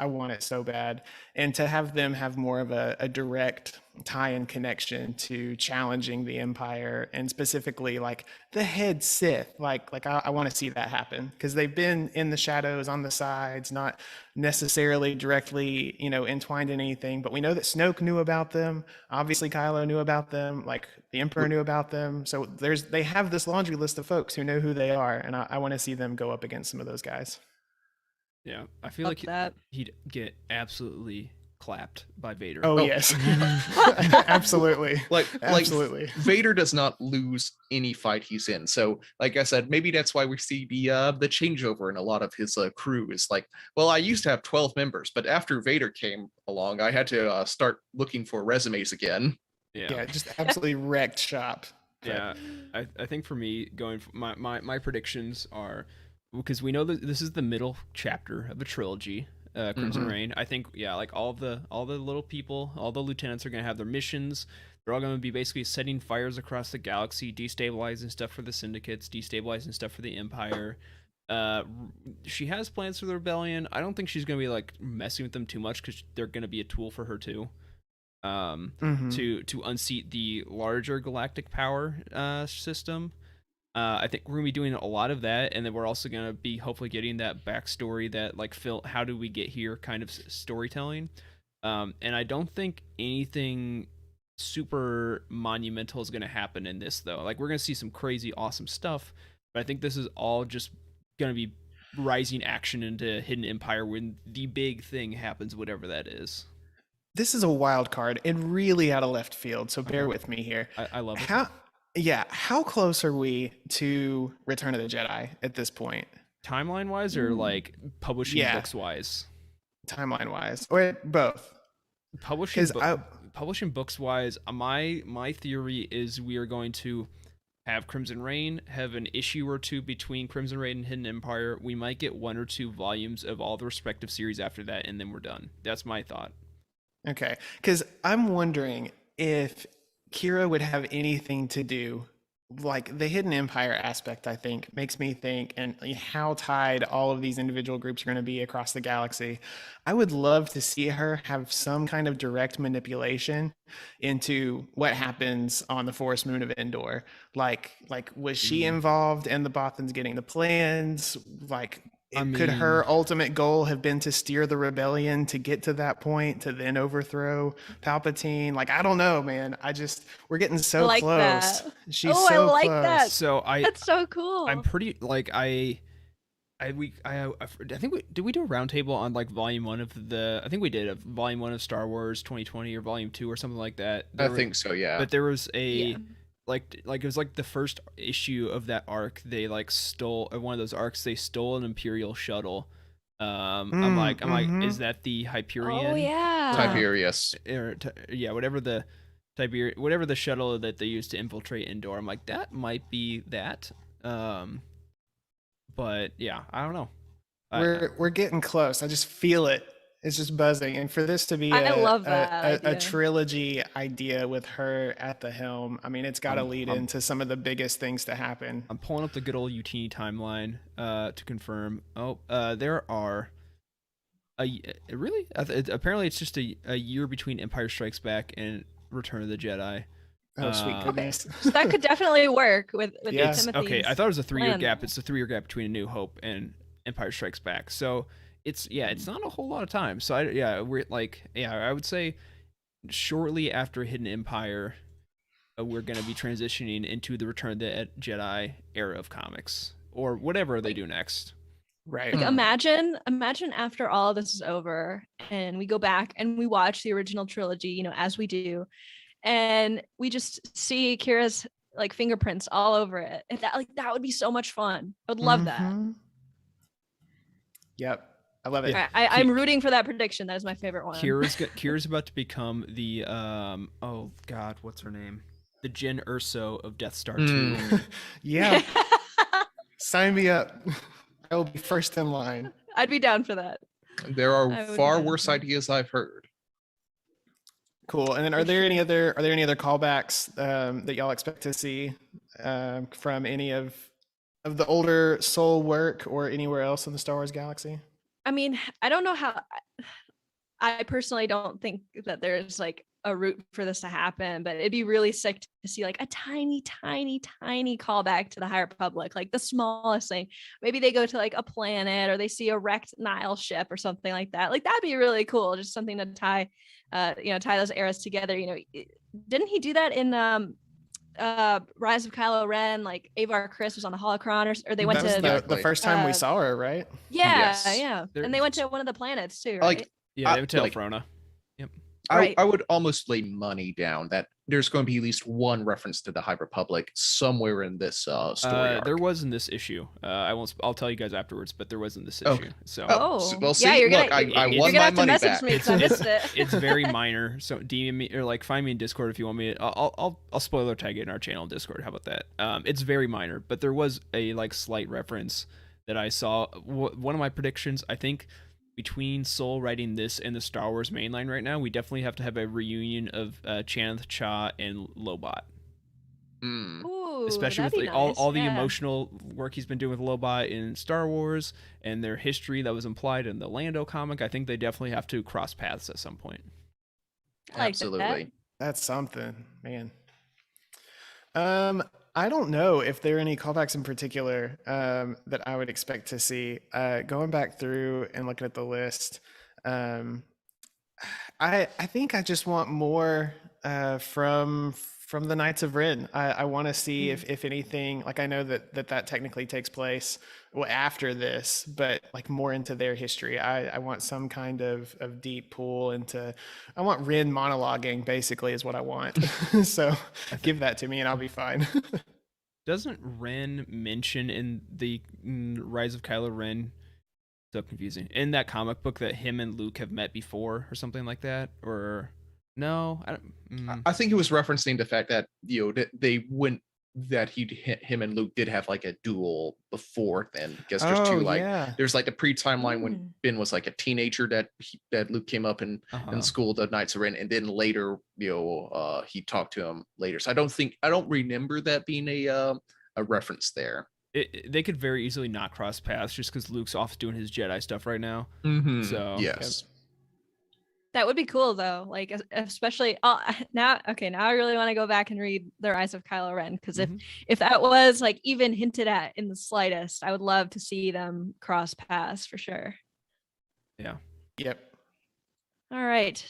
I want it so bad, and to have them have more of a direct tie and connection to challenging the Empire, and specifically like the head Sith. Like I want to see that happen because they've been in the shadows on the sides, not necessarily directly, entwined in anything, but we know that Snoke knew about them. Obviously, Kylo knew about them. Like the Emperor knew about them. So they have this laundry list of folks who know who they are, and I want to see them go up against some of those guys. Yeah, I feel Love like that. he'd get absolutely clapped by Vader. Oh, yes, absolutely, absolutely. Vader does not lose any fight he's in. So, like I said, maybe that's why we see the changeover in a lot of his crew. Is like, well, I used to have 12 members, but after Vader came along, I had to start looking for resumes again. Yeah, just absolutely wrecked shop. Yeah, I think for me, going my predictions are, because we know that this is the middle chapter of the trilogy, Crimson Reign. I think like all the little people, all the lieutenants are gonna have their missions. They're all gonna be basically setting fires across the galaxy, destabilizing stuff for the syndicates, destabilizing stuff for the Empire. She has plans for the rebellion. I don't think she's gonna be like messing with them too much because they're gonna be a tool for her too. To unseat the larger galactic power system. I think we're gonna be doing a lot of that, and then we're also gonna be hopefully getting that backstory, that like how do we get here kind of storytelling. And I don't think anything super monumental is gonna happen in this though. Like we're gonna see some crazy awesome stuff, but I think this is all just gonna be rising action into Hidden Empire when the big thing happens, whatever that is. This is a wild card and really out of left field, so bear with me here. I love it. How close are we to Return of the Jedi at this point? Timeline wise, or like publishing books wise? Timeline wise, or both? Publishing books wise, my theory is we are going to have Crimson Reign, have an issue or two between Crimson Reign and Hidden Empire. We might get 1 or 2 volumes of all the respective series after that, and then we're done. That's my thought. Okay, because I'm wondering if Kira would have anything to do, like the Hidden Empire aspect, I think, makes me think, and how tied all of these individual groups are going to be across the galaxy. I would love to see her have some kind of direct manipulation into what happens on the forest moon of Endor. Like was she involved in the Bothans getting the plans? Like, could her ultimate goal have been to steer the rebellion to get to that point, to then overthrow Palpatine? Like, I don't know, man. We're getting so like close. That. She's I so like close. that. So that's so cool. I'm pretty like I think did we do a roundtable on like volume 1 of I think we did a volume 1 of Star Wars 2020 or volume 2 or something like that. I think so, yeah. But there was a like it was like the first issue of that arc. They like stole one of those arcs. They stole an Imperial shuttle. I'm like, is that the Hyperion? Oh yeah, Tiberius. Whatever the whatever the shuttle that they used to infiltrate Endor. I'm like, that might be that. But yeah, I don't know. We're getting close. I just feel it. It's just buzzing. And for this to be I love that a trilogy idea with her at the helm, I mean, it's got to lead into some of the biggest things to happen. I'm pulling up the good old UT timeline to confirm. There are apparently it's just a year between Empire Strikes Back and Return of the Jedi. Oh, sweet goodness. So that could definitely work with Yes. Timothy's Okay, I thought it was a 3-year plan. gap. It's a 3-year gap between A New Hope and Empire Strikes Back. So it's not a whole lot of time. So I would say shortly after Hidden Empire, we're going to be transitioning into the Return of the Jedi era of comics, or whatever they do next. Right. Like imagine after all of this is over and we go back and we watch the original trilogy, as we do, and we just see Kira's like fingerprints all over it. And that would be so much fun. I would love that. Yep. I love it. I'm rooting for that prediction. That is my favorite one. Kira's about to become the oh god, what's her name? The Jyn Erso of Death Star 2. Yeah. Sign me up. I will be first in line. I'd be down for that. There I are would far be worse down. ideas I've heard. Cool. And then are there any other callbacks that y'all expect to see from any of the older Soul work or anywhere else in the Star Wars galaxy? I mean, I don't know how. I personally don't think that there's like a route for this to happen, but it'd be really sick to see like a tiny, tiny, tiny callback to the High Republic, like the smallest thing. Maybe they go to like a planet or they see a wrecked Nile ship or something like that. Like that'd be really cool. Just something to tie, tie those eras together. Didn't he do that in Rise of Kylo Ren? Like Avar Kriss was on the holocron, or they went That was to the first time we saw her, right? yeah, Yes. yeah, There- and they went to one of the planets too, Like, right? Yeah, they would tell like, Frona. Yep. Right. I would almost lay money down that there's going to be at least one reference to the High Republic somewhere in this story arc. There was in this issue. I'll tell you guys afterwards, but there was in this issue. Okay. So Oh, well, yeah, see, you're look, gonna, I you're won gonna my have to money message back. me because I missed it. it's very minor. So DM me or like find me in Discord if you want me. I'll spoiler tag it in our channel in Discord. How about that? It's very minor, but there was a like slight reference that I saw. One of my predictions, I think, between Soul writing this and the Star Wars mainline right now, we definitely have to have a reunion of Chanth, Cha, and Lobot. Mm. Ooh, Especially with that'd be like, nice, all the yeah. emotional work he's been doing with Lobot in Star Wars and their history that was implied in the Lando comic. I think they definitely have to cross paths at some point. I like Absolutely. That's something, man. I don't know if there are any callbacks in particular that I would expect to see. Going back through and looking at the list, I think I just want more from the Knights of Ren. I want to see if anything, like I know that technically takes place after this, but like more into their history. I want some kind of deep pull into. I want Ren monologuing, basically, is what I want. So give that to me, and I'll be fine. Doesn't Ren mention in the Rise of Kylo Ren? So confusing. In that comic book that him and Luke have met before, or something like that, or no? I don't. I think it was referencing the fact that they wouldn't that him and Luke did have like a duel before then, because there's two like yeah. there's like the pre-timeline when Ben was like a teenager that Luke came up in school, the Knights of Ren, and then later he talked to him later. So I don't remember that being a reference there. They could very easily not cross paths just because Luke's off doing his Jedi stuff right now. Mm-hmm. So yes. That would be cool though, like especially now I really want to go back and read The Rise of Kylo Ren, because if that was like even hinted at in the slightest, I would love to see them cross paths for sure. Yeah. Yep. All right.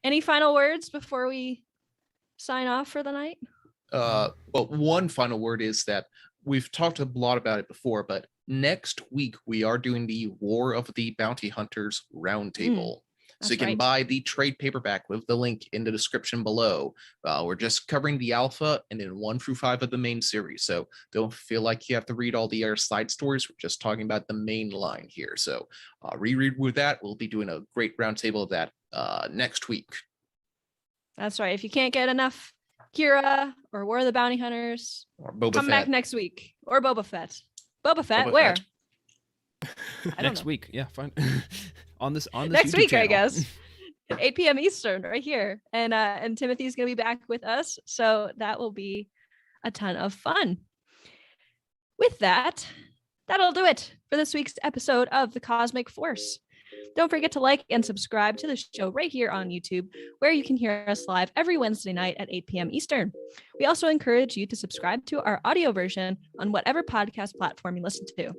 Any final words before we sign off for the night? Well, one final word is that we've talked a lot about it before, but next week we are doing the War of the Bounty Hunters Roundtable. So you can buy the trade paperback with the link in the description below. We're just covering the alpha and then 1 through 5 of the main series. So don't feel like you have to read all the other side stories. We're just talking about the main line here. So reread with that. We'll be doing a great roundtable of that next week. That's right. If you can't get enough Kira or War of the Bounty Hunters, Or Boba come Fett. back next week. Or Boba Fett. Boba Fett, Boba where? Fett. I don't Next know. week, yeah, fine. on this Next YouTube week, channel. I guess. 8 p.m. Eastern, right here. And Timothy's gonna be back with us. So that will be a ton of fun. With that, that'll do it for this week's episode of The Cosmic Force. Don't forget to like and subscribe to the show right here on YouTube, where you can hear us live every Wednesday night at 8 p.m. Eastern. We also encourage you to subscribe to our audio version on whatever podcast platform you listen to.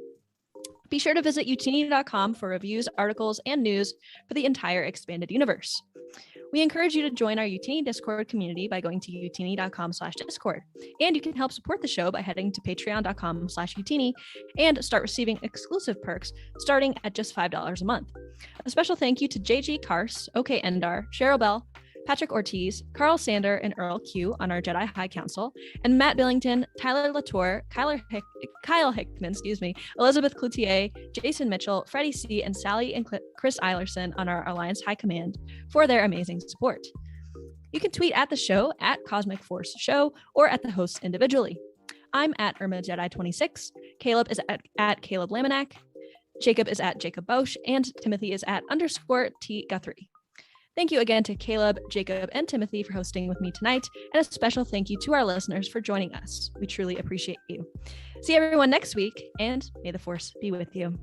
Be sure to visit utini.com for reviews, articles, and news for the entire expanded universe. We encourage you to join our Utini Discord community by going to utini.com/discord. And you can help support the show by heading to patreon.com/utini and start receiving exclusive perks starting at just $5 a month. A special thank you to JG Kars, OK Endar, Cheryl Bell, Patrick Ortiz, Carl Sander, and Earl Q on our Jedi High Council, and Matt Billington, Tyler Latour, Kyle Hickman, Elizabeth Cloutier, Jason Mitchell, Freddie C., and Sally and Chris Eilerson on our Alliance High Command for their amazing support. You can tweet at the show at Cosmic Force Show or at the hosts individually. I'm at Irma Jedi 26. Caleb is at Caleb Laminack. Jacob is at Jacob Bosch, and Timothy is at _T Guthrie. Thank you again to Caleb, Jacob, and Timothy for hosting with me tonight, and a special thank you to our listeners for joining us. We truly appreciate you. See everyone next week, and may the Force be with you.